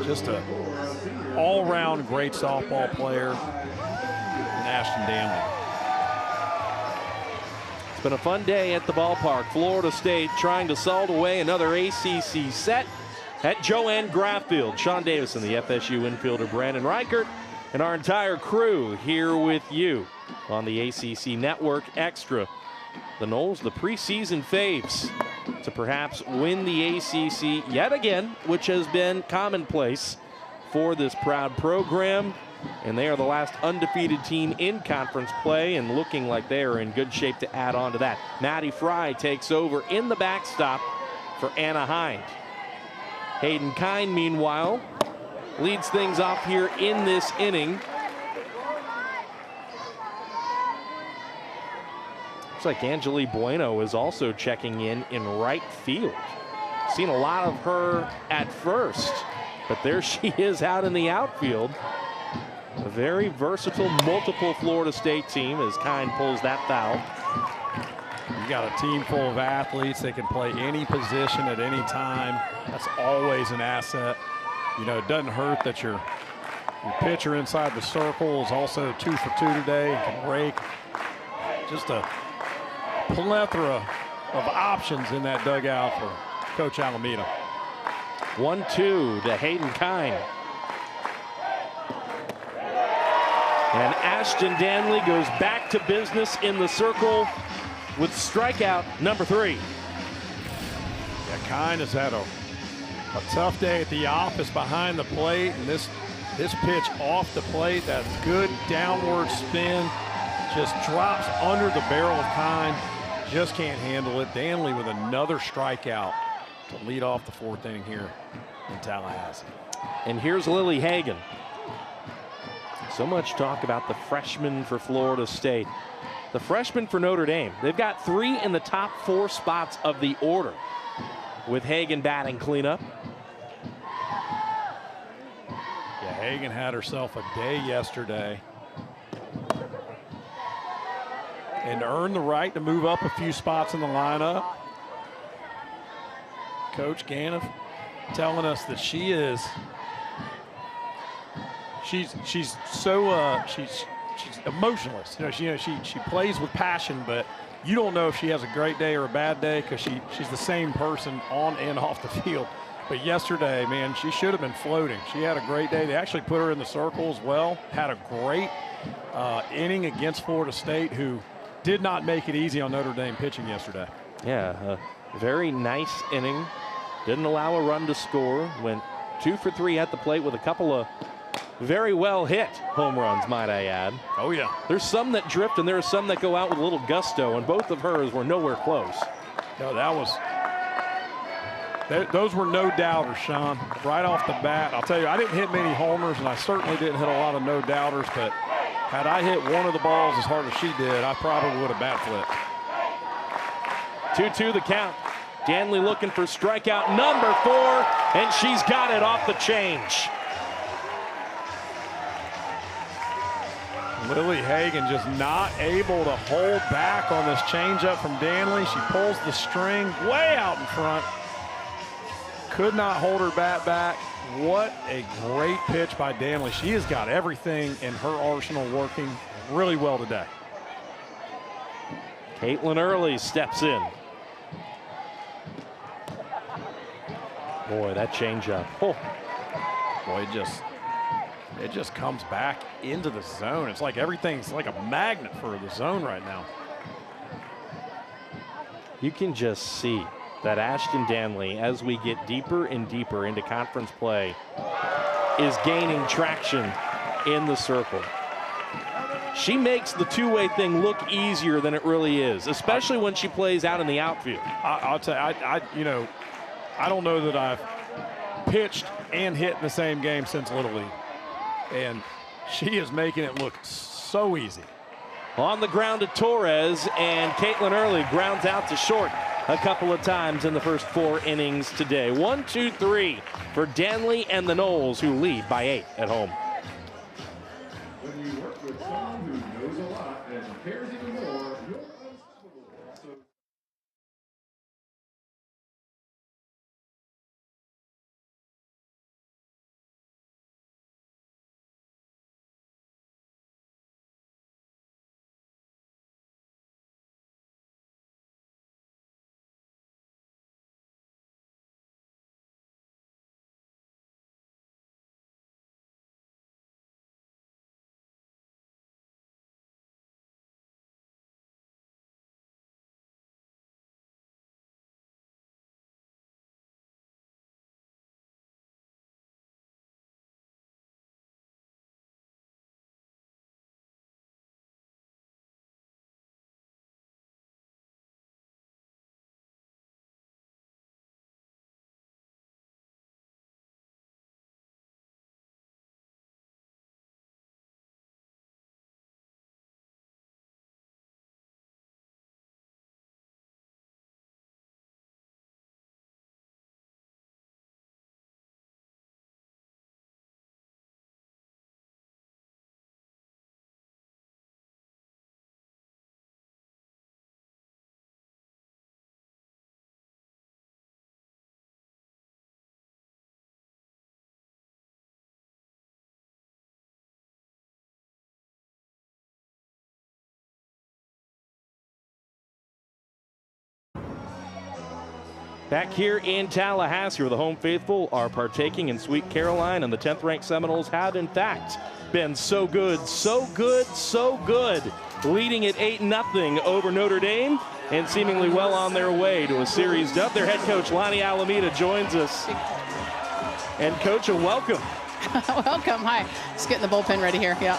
Just a all-around great softball player. Ashton Danley. It's been a fun day at the ballpark. Florida State trying to salt away another ACC set at Joanne Graff Field. Sean Davison, the FSU infielder, Brandon Reichert, and our entire crew here with you on the ACC Network Extra. The Noles, the preseason faves to perhaps win the ACC yet again, which has been commonplace for this proud program. And they are the last undefeated team in conference play and looking like they are in good shape to add on to that. Maddie Fry takes over in the backstop for Anna Hind. Hayden Kine, meanwhile, leads things off here in this inning. Looks like Angelique Bueno is also checking in right field. Seen a lot of her at first, but there she is out in the outfield. A very versatile, multiple Florida State team as Kine pulls that foul. You got a team full of athletes. They can play any position at any time. That's always an asset. You know, it doesn't hurt that you're The pitcher inside the circle is also 2 for 2 today and can rake. Just a plethora of options in that dugout for Coach Alameda. 1-2 to Hayden Kine. And Ashton Danley goes back to business in the circle with strikeout number 3. Yeah, Kine has had a tough day at the office behind the plate, and this pitch off the plate, that good downward spin, just drops under the barrel of Kine. Just can't handle it. Danley with another strikeout to lead off the 4th inning here in Tallahassee. And here's Lily Hagan. So much talk about the freshman for Florida State. The freshman for Notre Dame. They've got 3 in the top 4 spots of the order, with Hagan batting cleanup. Yeah, Hagan had herself a day yesterday and earned the right to move up a few spots in the lineup. Coach Ganoff telling us that she's emotionless. She plays with passion, but you don't know if she has a great day or a bad day because she's the same person on and off the field. But yesterday, man, she should have been floating. She had a great day. They actually put her in the circle as well. Had a great inning against Florida State, who did not make it easy on Notre Dame pitching yesterday. Yeah, a very nice inning. Didn't allow a run to score. Went 2 for 3 at the plate with a couple of very well hit home runs, might I add. Oh, yeah. There's some that drift and there are some that go out with a little gusto, and both of hers were nowhere close. No, those were no doubters, Sean. Right off the bat, I'll tell you, I didn't hit many homers, and I certainly didn't hit a lot of no doubters, but had I hit one of the balls as hard as she did, I probably would have bat flipped. 2-2 the count. Danley looking for strikeout number 4, and she's got it off the change. Lily Hagan just not able to hold back on this changeup from Danley. She pulls the string way out in front. Could not hold her bat back. What a great pitch by Danley. She has got everything in her arsenal working really well today. Caitlin Early steps in. Boy, that changeup. Oh. Boy, it just comes back into the zone. It's like everything's like a magnet for the zone right now. You can just see that Ashton Danley, as we get deeper and deeper into conference play, is gaining traction in the circle. She makes the two-way thing look easier than it really is, especially when she plays out in the outfield. I'll tell you, I don't know that I've pitched and hit in the same game since Little League. And she is making it look so easy. On the ground to Torres, and Caitlin Early grounds out to short a couple of times in the first 4 innings today. 1-2-3 for Danley and the Noles, who lead by 8 at home. When you work with someone who knows a lot and cares even more, you'll Back here in Tallahassee, where the home faithful are partaking in Sweet Caroline, and the 10th-ranked Seminoles have, in fact, been so good, so good, so good, leading at 8-0 over Notre Dame, and seemingly well on their way to a series dub. Their head coach, Lonnie Alameda, joins us. And, Coach, welcome. Welcome. Hi. Just getting the bullpen ready here. Yeah.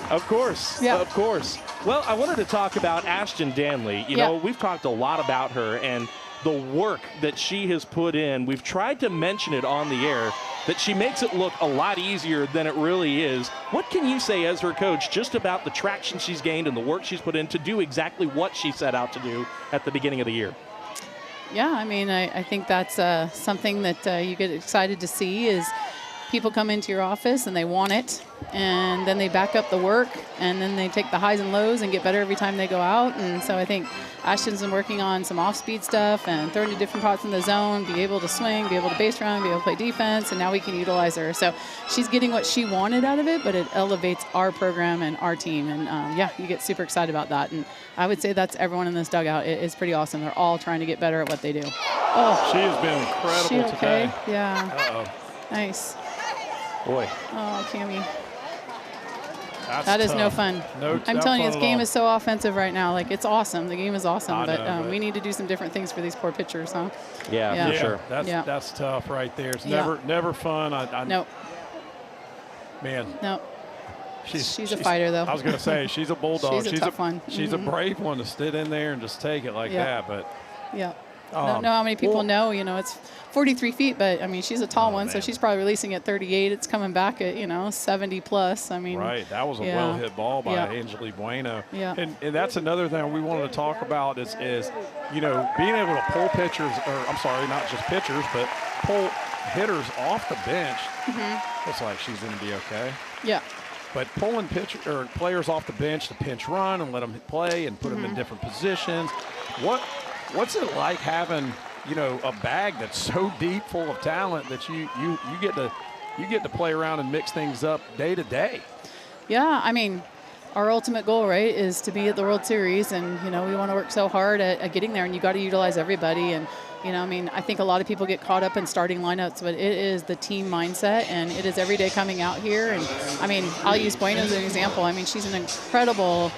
Of course. Yeah. Of course. Well, I wanted to talk about Ashton Danley. You know, we've talked a lot about her and the work that she has put in. We've tried to mention it on the air, that she makes it look a lot easier than it really is. What can you say as her coach just about the traction she's gained and the work she's put in to do exactly what she set out to do at the beginning of the year? Yeah, I mean, I think that's something that you get excited to see is people come into your office and they want it, and then they back up the work, and then they take the highs and lows and get better every time they go out. And so I think Ashton's been working on some off-speed stuff and throwing to different spots in the zone, be able to swing, be able to base run, be able to play defense, and now we can utilize her. So she's getting what she wanted out of it, but it elevates our program and our team. And yeah, you get super excited about that. And I would say that's everyone in this dugout. It's pretty awesome. They're all trying to get better at what they do. Oh, she has been incredible today. Yeah. Uh-oh. Nice. Boy. Oh, Cammie. That's that is tough. no fun. I'm telling you, this game is so offensive right now. Like, it's awesome. The game is awesome, but we need to do some different things for these poor pitchers, huh? Yeah, for sure. That's tough right there. It's never fun. Nope. Man. Nope. She's a fighter, though. I was going to say, she's a bulldog. She's a tough one. She's a brave one to sit in there and just take it like that. But yeah. I don't know how many people know, you know, it's 43 feet, but, I mean, she's a tall one, so she's probably releasing at 38. It's coming back at, 70 plus. I mean. Right. That was a well-hit ball by Angeli Bueno. Yeah. And that's another thing we wanted to talk about is, being able to pull pitchers, or I'm sorry, not just pitchers, but pull hitters off the bench. Looks like she's going to be okay. Yeah. But pulling players off the bench to pinch run and let them play and put them in different positions. What's it like having, a bag that's so deep full of talent that you get to play around and mix things up day to day? Yeah, I mean, our ultimate goal, right, is to be at the World Series, and we want to work so hard at getting there, and you got to utilize everybody. And I think a lot of people get caught up in starting lineups, but it is the team mindset, and it is every day coming out here. And I mean, I'll use Bueno as an example. I mean, she's an incredible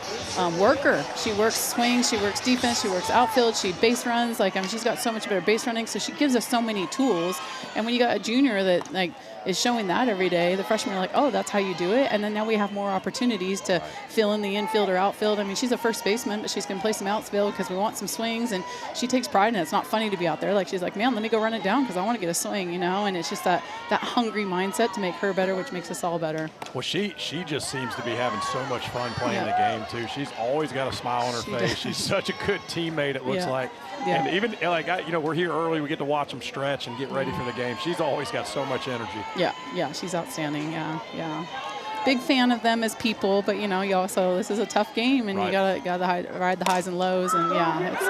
worker. She works swings, she works defense, she works outfield, she base runs. She's got so much better base running, so she gives us so many tools. And when you got a junior that is showing that every day, the freshmen are like, oh, that's how you do it. And then now we have more opportunities to fill in the infield or outfield. I mean, she's a first baseman, but she's going to play some outfield because we want some swings, and she takes pride in it. It's not funny to be out there. She's like, man, let me go run it down because I want to get a swing, and it's just that hungry mindset to make her better, which makes us all better. Well, she just seems to be having so much fun playing the game, too. She's always got a smile on her face. Does. She's such a good teammate, it looks like. Yeah. And even, we're here early. We get to watch them stretch and get ready for the game. She's always got so much energy. Yeah, she's outstanding. Yeah. Big fan of them as people, but, you also, this is a tough game, and you gotta ride the highs and lows, and, it's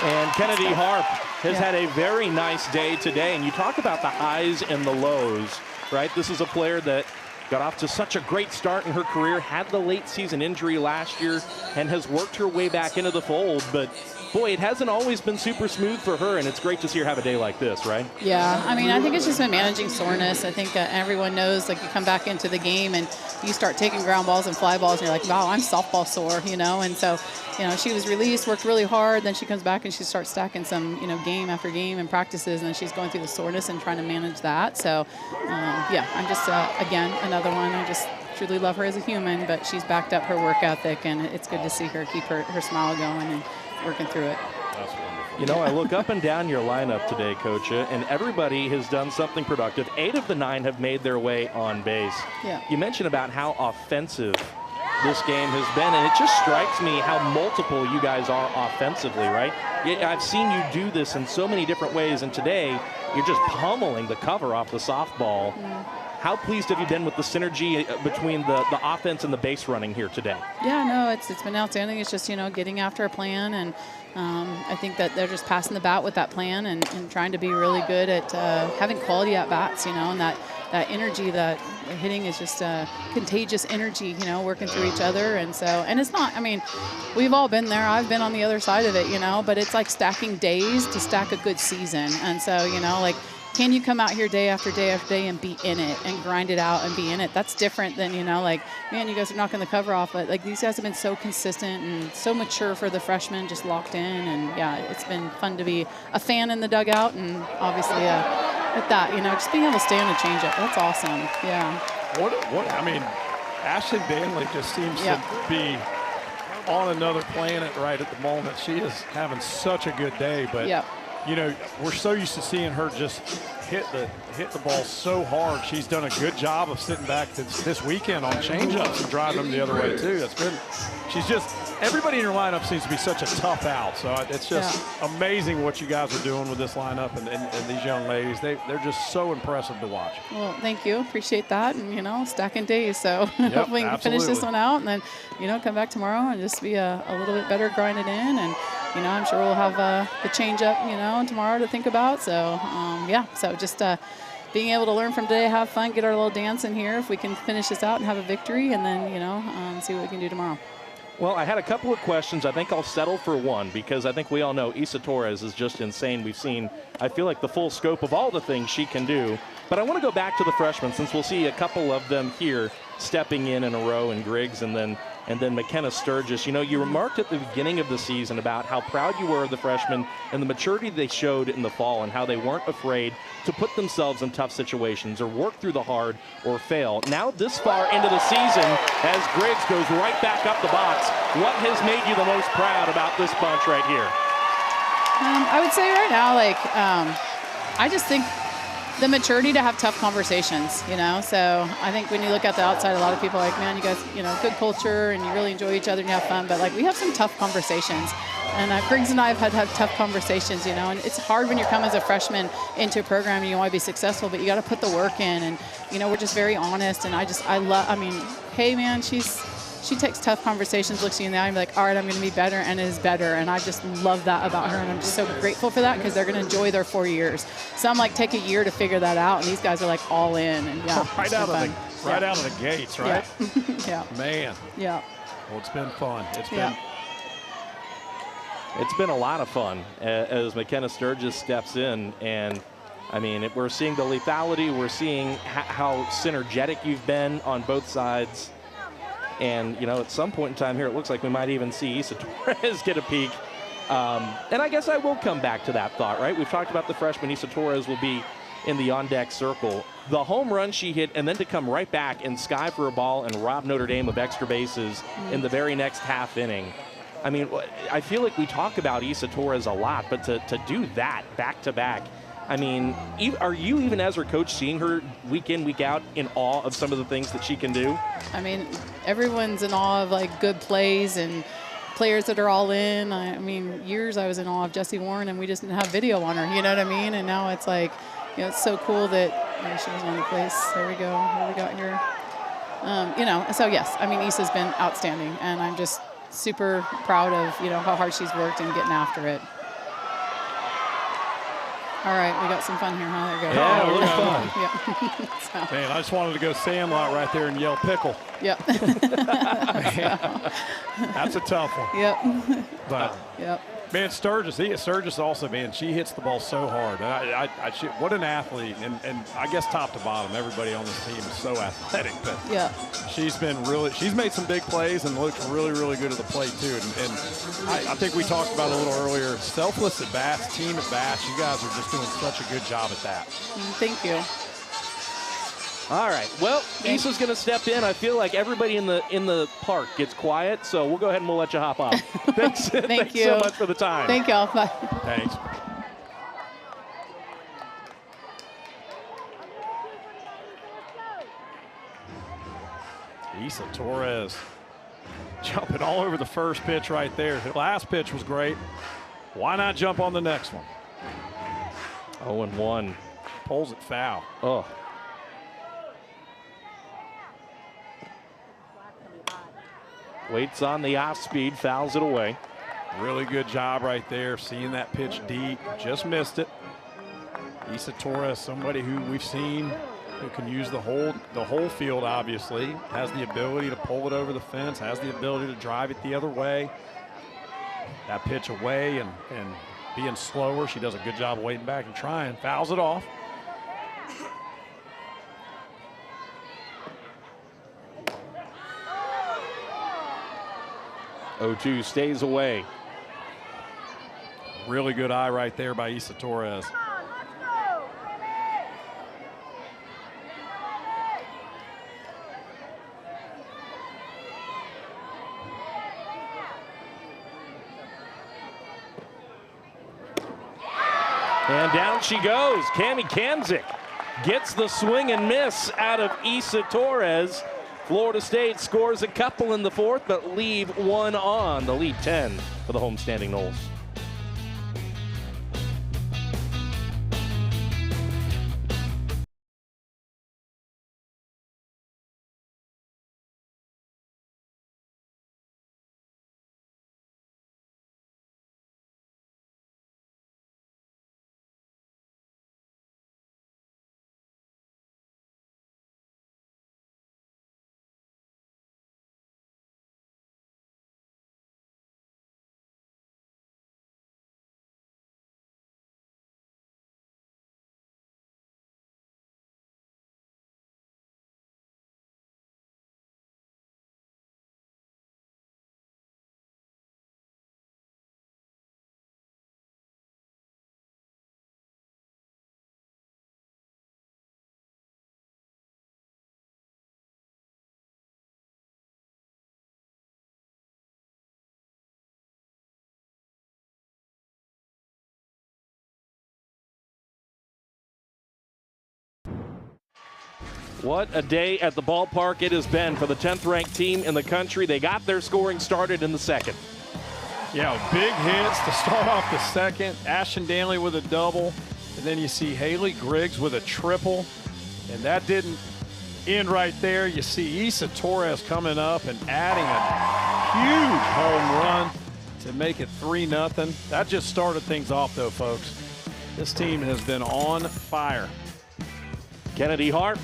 And Kennedy Harp has had a very nice day today. And you talk about the highs and the lows, right? This is a player that got off to such a great start in her career, had the late season injury last year, and has worked her way back into the fold. But, boy, it hasn't always been super smooth for her, and it's great to see her have a day like this, right? Yeah, I mean, I think it's just been managing soreness. I think everyone knows, you come back into the game and you start taking ground balls and fly balls, and you're like, wow, I'm softball sore, And so, she was released, worked really hard, then she comes back and she starts stacking some, game after game and practices, and then she's going through the soreness and trying to manage that. So, I'm just, again, another one. I just truly love her as a human, but she's backed up her work ethic, and it's good to see her keep her smile going and working through it. That's wonderful. I look up and down your lineup today, Coach, and everybody has done something productive. 8 of the 9 have made their way on base. Yeah. You mentioned about how offensive this game has been, and it just strikes me how multiple you guys are offensively, right? I've seen you do this in so many different ways, and today you're just pummeling the cover off the softball. How pleased have you been with the synergy between the offense and the base running here today? Yeah, no, it's been outstanding. It's just, getting after a plan, and I think that they're just passing the bat with that plan and trying to be really good at having quality at-bats, and that that energy, that hitting is just contagious energy, you know, working through each other. And so, and it's not, I mean, we've all been there. I've been on the other side of it, you know, but it's like stacking days to stack a good season. And so, you know, like, can you come out here day after day after day and be in it and grind it out and be in it? That's different than, you know, like, man, you guys are knocking the cover off. But, like, these guys have been so consistent and so mature for the freshmen, just locked in. And, yeah, it's been fun to be a fan in the dugout. And obviously with that, you know, just being able to stay on the change-up, that's awesome. Yeah. What I mean, Ashley Danley just seems to be on another planet right at the moment. She is having such a good day. But, you know, we're so used to seeing her just hit the ball so hard. She's done a good job of sitting back this weekend on changeups and driving them the other way too. That's been, she's just, everybody in her lineup seems to be such a tough out. So it's just amazing what you guys are doing with this lineup and these young ladies. They're just so impressive to watch. Well, thank you. Appreciate that. And, you know, stacking days. So hopefully we can finish this one out and then, you know, come back tomorrow and just be a little bit better, grind it in. And, you know, I'm sure we'll have the change up, you know, tomorrow to think about. So, yeah, so just being able to learn from today, have fun, get our little dance in here if we can finish this out and have a victory, and then, you know, see what we can do tomorrow. Well, I had a couple of questions. I think I'll settle for one because I think we all know Issa Torres is just insane. We've seen, I feel like, the full scope of all the things she can do. But I want to go back to the freshmen since we'll see a couple of them here stepping in a row, and Griggs and then McKenna Sturgis. You know, you remarked at the beginning of the season about how proud you were of the freshmen and the maturity they showed in the fall and how they weren't afraid to put themselves in tough situations or work through the hard or fail. Now this far into the season, as Griggs goes right back up the box, what has made you the most proud about this bunch right here? I would say right now, like, I just think the maturity to have tough conversations, you know? So I think when you look at the outside, a lot of people are like, man, you guys, you know, good culture and you really enjoy each other and you have fun. But, like, we have some tough conversations. And Griggs and I have had to have tough conversations, you know? And it's hard when you come as a freshman into a program and you want to be successful, but you got to put the work in. And, you know, we're just very honest. And I mean, hey, man, she takes tough conversations, looks you in the eye and be like, all right, I'm going to be better, and is better. And I just love that about her, and I'm just so grateful for that because they're going to enjoy their 4 years. Some, like, take a year to figure that out, and these guys are, like, all in. And, yeah, right out of the gates, right? Yeah. Man. Yeah. Well, it's been fun. It's been a lot of fun as McKenna Sturgis steps in. And, I mean, we're seeing the lethality. We're seeing how synergetic you've been on both sides. And, you know, at some point in time here, it looks like we might even see Issa Torres get a peek. And I guess I will come back to that thought, right? We've talked about the freshman. Issa Torres will be in the on-deck circle. The home run she hit, and then to come right back and sky for a ball and rob Notre Dame of extra bases in the very next half inning. I mean, I feel like we talk about Issa Torres a lot, but to do that back-to-back, I mean, are you, even as her coach, seeing her week in, week out, in awe of some of the things that she can do? I mean, everyone's in awe of, like, good plays and players that are all in. I mean, years I was in awe of Jessie Warren, and we just didn't have video on her, you know what I mean? And now it's like, you know, it's so cool that she was on the place. There we go. What we got here? You know, so yes, I mean, Issa's been outstanding, and I'm just super proud of, you know, how hard she's worked and getting after it. All right, we got some fun here, huh? There we go. Yeah, a little fun. Yeah. So. Man, I just wanted to go Sandlot right there and yell pickle. Yep. That's a tough one. Yep. But, man, Sturgis also, man, she hits the ball so hard. What an athlete. And I guess top to bottom, everybody on this team is so athletic. But she's made some big plays and looks really, really good at the plate, too. And I think we talked about a little earlier, selfless at bats, team at bats. You guys are just doing such a good job at that. Thank you. All right. Well, Issa's going to step in. I feel like everybody in the park gets quiet, so we'll go ahead and we'll let you hop off. Thanks. Thanks you so much for the time. Thank y'all. Bye. Thanks. Issa Torres jumping all over the first pitch right there. The last pitch was great. Why not jump on the next one? 0-1. Pulls it foul. Oh. Waits on the off speed, fouls it away. Really good job right there, seeing that pitch deep. Just missed it. Issa Torres, somebody who we've seen who can use the whole field, obviously, has the ability to pull it over the fence, has the ability to drive it the other way. That pitch away and being slower, she does a good job of waiting back and trying, fouls it off. O2 stays away. Really good eye right there by Issa Torres. And down she goes. Cami Kamzik gets the swing and miss out of Issa Torres. Florida State scores a couple in the fourth, but leave one on. The lead 10 for the homestanding Noles. What a day at the ballpark it has been for the 10th ranked team in the country. They got their scoring started in the second. Yeah, big hits to start off the second. Ashton Danley with a double. And then you see Haley Griggs with a triple. And that didn't end right there. You see Issa Torres coming up and adding a huge home run to make it 3-0. That just started things off, though, folks. This team has been on fire. Kennedy Hart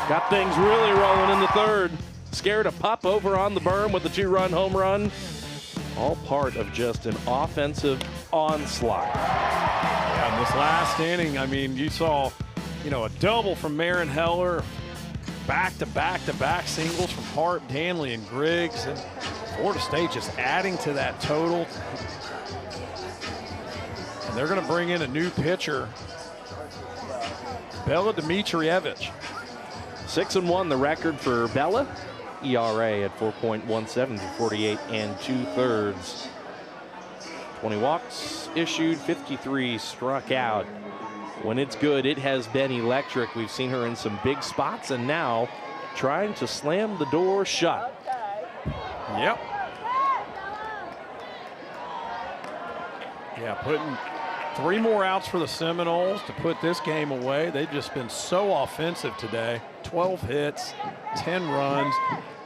got things really rolling in the third. Scared a pup over on the berm with the 2-run home run. All part of just an offensive onslaught. Yeah, in this last inning, I mean, you saw, a double from Marin Heller, back-to-back-to-back singles from Hart, Danley, and Griggs, and Florida State just adding to that total. And they're going to bring in a new pitcher, Bella Dimitrievich. 6-1 the record for Bella. ERA at 4.17 through 48 2/3. 20 walks issued, 53 struck out. When it's good, it has been electric. We've seen her in some big spots and now trying to slam the door shut. Yep. Yeah, putting 3 more outs for the Seminoles to put this game away. They've just been so offensive today. 12 hits, 10 runs,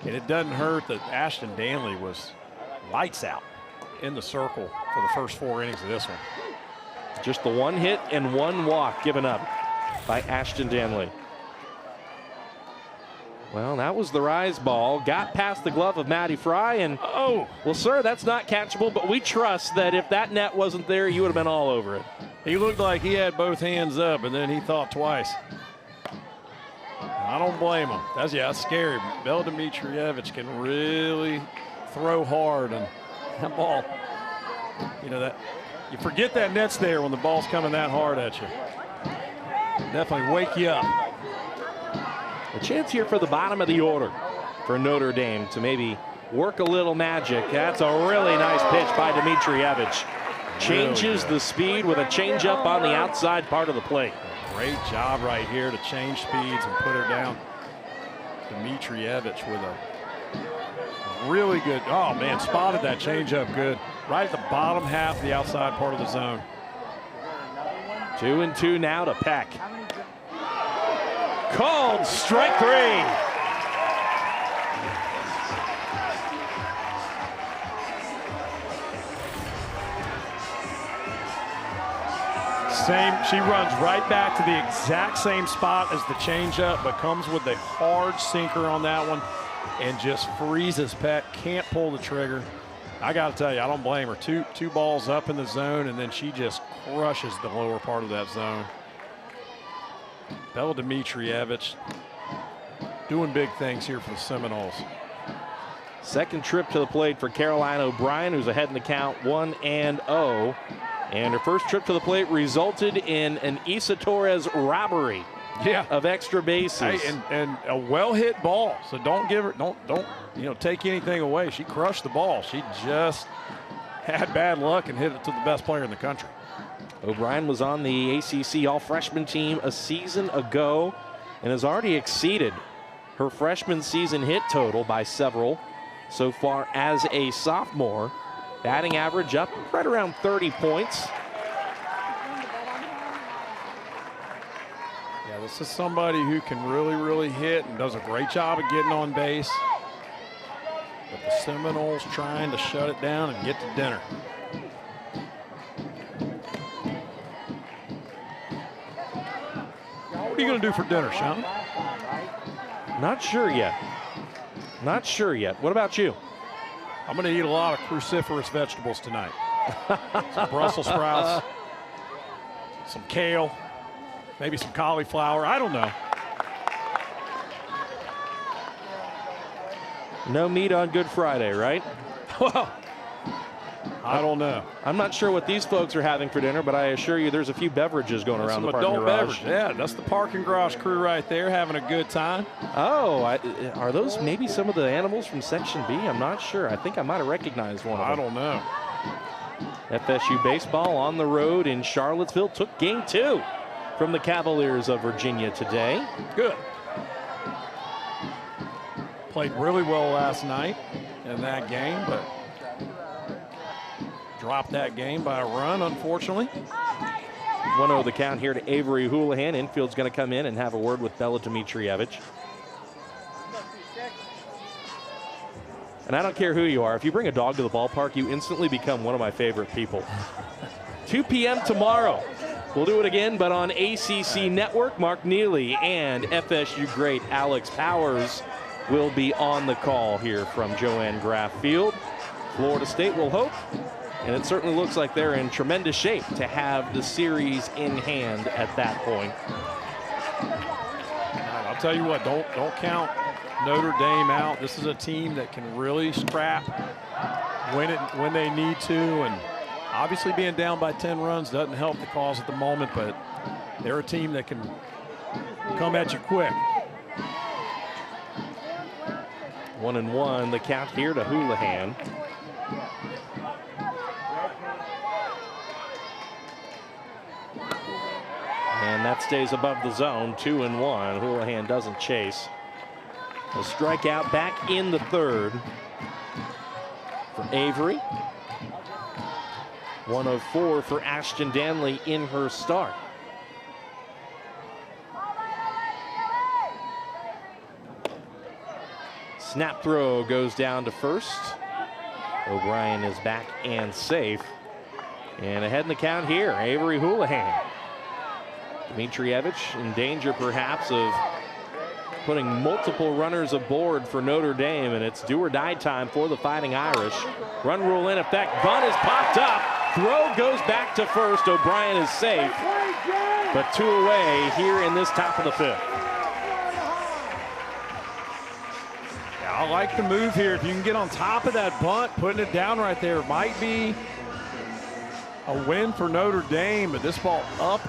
and it doesn't hurt that Ashton Danley was lights out in the circle for the first 4 innings of this one. Just the 1 hit and 1 walk given up by Ashton Danley. Well, that was the rise ball. Got past the glove of Maddie Fry, and oh, well, sir, that's not catchable, but we trust that if that net wasn't there, you would have been all over it. He looked like he had both hands up, and then he thought twice. I don't blame him. That's scary. Bella Dimitrievich can really throw hard, and that ball, that you forget that net's there when the ball's coming that hard at you. Definitely wake you up. A chance here for the bottom of the order for Notre Dame to maybe work a little magic. That's a really nice pitch by Dimitrievich. Changes the speed with a changeup on the outside part of the plate. Great job right here to change speeds and put her down. Dimitrievich with a really good, oh man, spotted that changeup good. Right at the bottom half of the outside part of the zone. 2-2 now to Peck. Called strike 3. She runs right back to the exact same spot as the changeup, but comes with a hard sinker on that one and just freezes Peck. Can't pull the trigger. I got to tell you, I don't blame her. Two balls up in the zone, and then she just crushes the lower part of that zone. Bella Dimitrievich doing big things here for the Seminoles. Second trip to the plate for Caroline O'Brien, who's ahead in the count 1-0. And her first trip to the plate resulted in an Isa Torres robbery of extra bases. Hey, and a well-hit ball. So don't give her, don't take anything away. She crushed the ball. She just had bad luck and hit it to the best player in the country. O'Brien was on the ACC All-Freshman team a season ago and has already exceeded her freshman season hit total by several so far as a sophomore. Batting average up right around 30 points. Yeah, this is somebody who can really hit and does a great job of getting on base. But the Seminoles trying to shut it down and get to dinner. What are you going to do for dinner, Sean? Not sure yet. Not sure yet. What about you? I'm going to eat a lot of cruciferous vegetables tonight. Some Brussels sprouts, some kale, maybe some cauliflower. I don't know. No meat on Good Friday, right? Well, I don't know. I'm not sure what these folks are having for dinner, but I assure you there's a few beverages going around the parking adult garage. beverage. Yeah, that's the parking garage crew right there having a good time. Oh, are those maybe some of the animals from Section B? I'm not sure. I think I might have recognized one of them. I don't know. FSU baseball on the road in Charlottesville took game 2 from the Cavaliers of Virginia today. Good. Played really well last night in that game, but dropped that game by a run, unfortunately. 1-0 the count here to Avery Houlihan. Infield's going to come in and have a word with Bella Dimitrievich. And I don't care who you are. If you bring a dog to the ballpark, you instantly become one of my favorite people. 2 p.m. tomorrow. We'll do it again, but on ACC Network. Mark Neely and FSU great Alex Powers will be on the call here from Joanne Graff Field. Florida State will hope, and it certainly looks like they're in tremendous shape to have the series in hand at that point. I'll tell you what, don't count Notre Dame out. This is a team that can really scrap when they need to, and obviously being down by 10 runs doesn't help the cause at the moment, but they're a team that can come at you quick. 1-1 the count here to Houlihan. And that stays above the zone. 2-1. Houlihan doesn't chase. A strikeout back in the third for Avery. 104 for Ashton Danley in her start. Snap throw goes down to first. O'Brien is back and safe. And ahead in the count here, Avery Houlihan. Dimitrievich in danger perhaps of putting multiple runners aboard for Notre Dame, and it's do or die time for the Fighting Irish. Run rule in effect. Bunt is popped up. Throw goes back to first. O'Brien is safe, but 2 away here in this top of the 5th. I like the move here. If you can get on top of that bunt, putting it down right there, might be a win for Notre Dame, but this ball up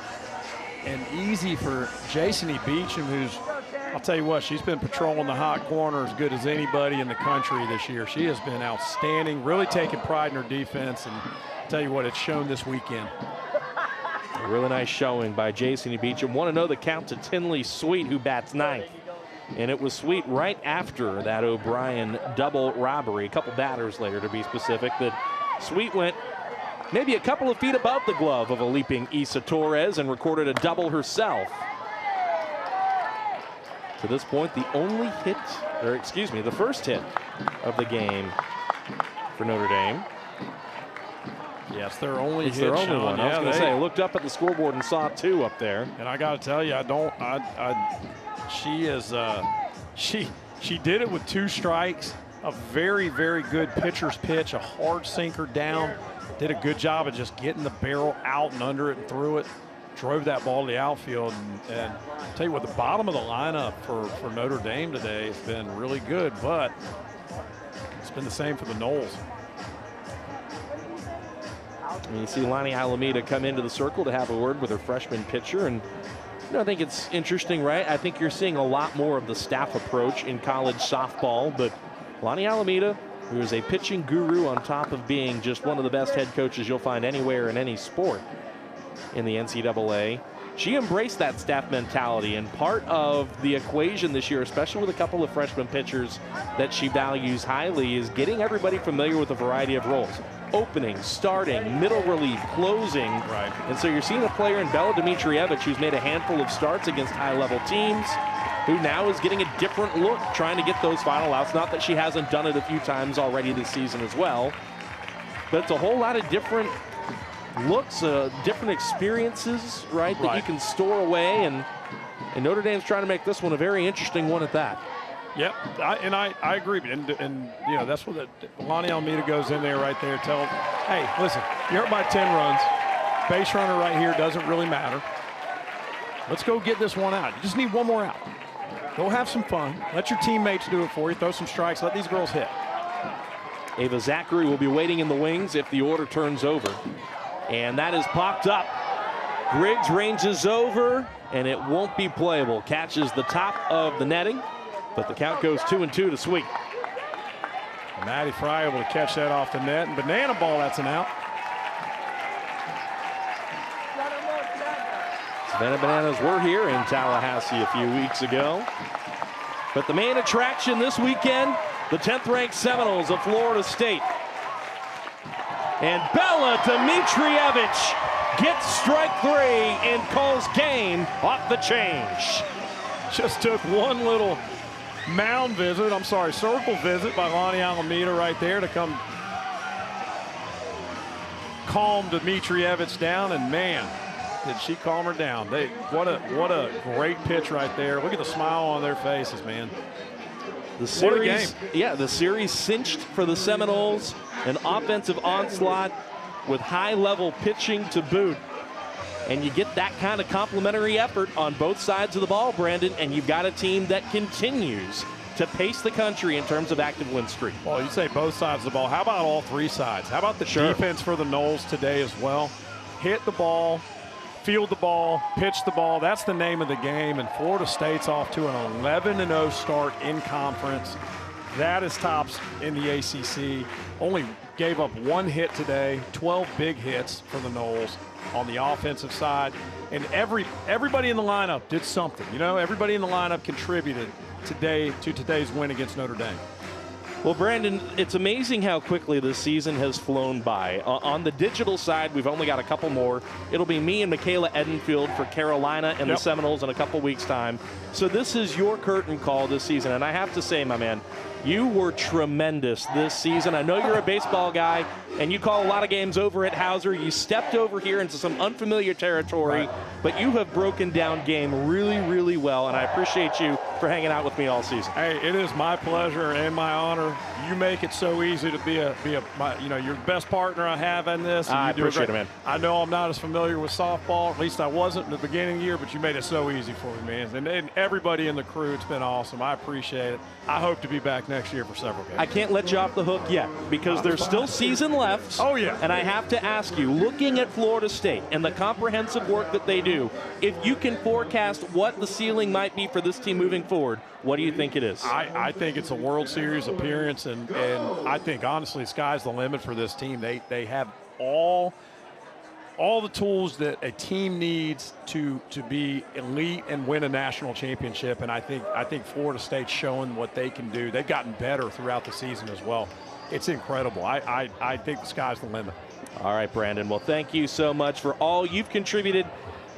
and easy for Jason Beecham, who's, I'll tell you what, she's been patrolling the hot corner as good as anybody in the country this year. She has been outstanding, really taking pride in her defense, and I'll tell you what, it's shown this weekend. A really nice showing by Jason Beecham. Want to know the count to Tinley Sweet, who bats 9th. And it was Sweet right after that O'Brien double robbery, a couple batters later to be specific, that Sweet went maybe a couple of feet above the glove of a leaping Isa Torres and recorded a double herself. To this point, the only hit, or excuse me, the first hit of the game for Notre Dame. Yes, their only It's hit. their only one. I was going to say, I they, looked up at the scoreboard and saw 2 up there. and I got to tell you, she is, she did it with 2 strikes, a very, very good pitcher's pitch, a hard sinker down. Did a good job of just getting the barrel out and under it and through it. Drove that ball to the outfield. And I'll tell you what, the bottom of the lineup for Notre Dame today has been really good, but it's been the same for the Noles. And you see Lonnie Alameda come into the circle to have a word with her freshman pitcher. And I think it's interesting, right? I think you're seeing a lot more of the staff approach in college softball. But Lonnie Alameda, who is a pitching guru on top of being just one of the best head coaches you'll find anywhere in any sport in the NCAA, she embraced that staff mentality. And part of the equation this year, especially with a couple of freshman pitchers that she values highly, is getting everybody familiar with a variety of roles. Opening, starting, middle relief, closing. Right. And so you're seeing a player in Bella Dimitrievich who's made a handful of starts against high-level teams, who now is getting a different look, trying to get those final outs. Not that she hasn't done it a few times already this season as well, but it's a whole lot of different looks, different experiences, right, that you can store away. And Notre Dame's trying to make this one a very interesting one at that. Yep, I agree, and you know, that's what Lonnie Alameda goes in there right there, tell them, hey, listen, you're up by 10 runs, base runner right here doesn't really matter. Let's go get this one out. You just need one more out. Go have some fun. Let your teammates do it for you. Throw some strikes. Let these girls hit. Ava Zachary will be waiting in the wings if the order turns over, and that is popped up. Griggs ranges over, and it won't be playable. Catches the top of the netting. But the count goes 2-2 to Sweet. Maddie Fry able to catch that off the net. And banana ball, that's an out. Savannah Bananas were here in Tallahassee a few weeks ago. But the main attraction this weekend, the 10th-ranked Seminoles of Florida State. And Bella Dimitrievich gets strike 3 and calls game off the change. Just took one little circle visit by Lonnie Alameda right there to come calm Dimitrievich down, and man, did she calm her down. What a great pitch right there. Look at the smile on their faces, man. The series, what a game. Yeah, the series cinched for the Seminoles, an offensive onslaught with high-level pitching to boot. And you get that kind of complementary effort on both sides of the ball, Brandon, and you've got a team that continues to pace the country in terms of active win streak. Well, you say both sides of the ball. How about all 3 sides? How about the defense for the Noles today as well? Hit the ball, field the ball, pitch the ball. That's the name of the game. And Florida State's off to an 11-0 start in conference. That is tops in the ACC. Only gave up 1 hit today, 12 big hits for the Noles on the offensive side. And everybody in the lineup did something. You know, everybody in the lineup contributed today to today's win against Notre Dame. Well, Brandon, it's amazing how quickly this season has flown by. On the digital side, we've only got a couple more. It'll be me and Michaela Edenfield for Carolina and the Seminoles in a couple weeks' time. So this is your curtain call this season. And I have to say, my man, you were tremendous this season. I know you're a baseball guy, and you call a lot of games over at Hauser. You stepped over here into some unfamiliar territory, but you have broken down game really, really well, and I appreciate you for hanging out with me all season. Hey, it is my pleasure and my honor. You make it so easy to be you're the best partner I have in this. I appreciate it, man. I know I'm not as familiar with softball, at least I wasn't in the beginning of the year, but you made it so easy for me, man. And everybody in the crew, it's been awesome. I appreciate it. I hope to be back next year for several games. I can't let you off the hook yet because there's still season left. Oh, yeah. And I have to ask you, looking at Florida State and the comprehensive work that they do, if you can forecast what the ceiling might be for this team moving forward, what do you think it is? I think it's a World Series appearance, and I think, honestly, sky's the limit for this team. They have all the tools that a team needs to be elite and win a national championship, and I think Florida State's showing what they can do. They've gotten better throughout the season as well. It's incredible. I think the sky's the limit. All right, Brandon. Well, thank you so much for all you've contributed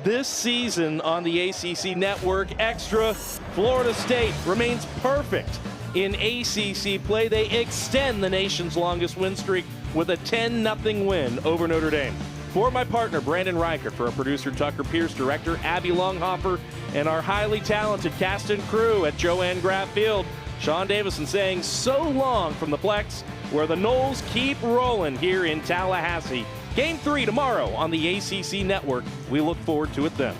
this season on the ACC Network Extra. Florida State remains perfect in ACC play. They extend the nation's longest win streak with a 10-0 win over Notre Dame. For my partner, Brandon Reichert, for our producer, Tucker Pierce, director, Abby Longhofer, and our highly talented cast and crew at Joanne Graff Field, Sean Davison saying so long from the Plex, where the Noles keep rolling here in Tallahassee. Game 3 tomorrow on the ACC Network. We look forward to it then.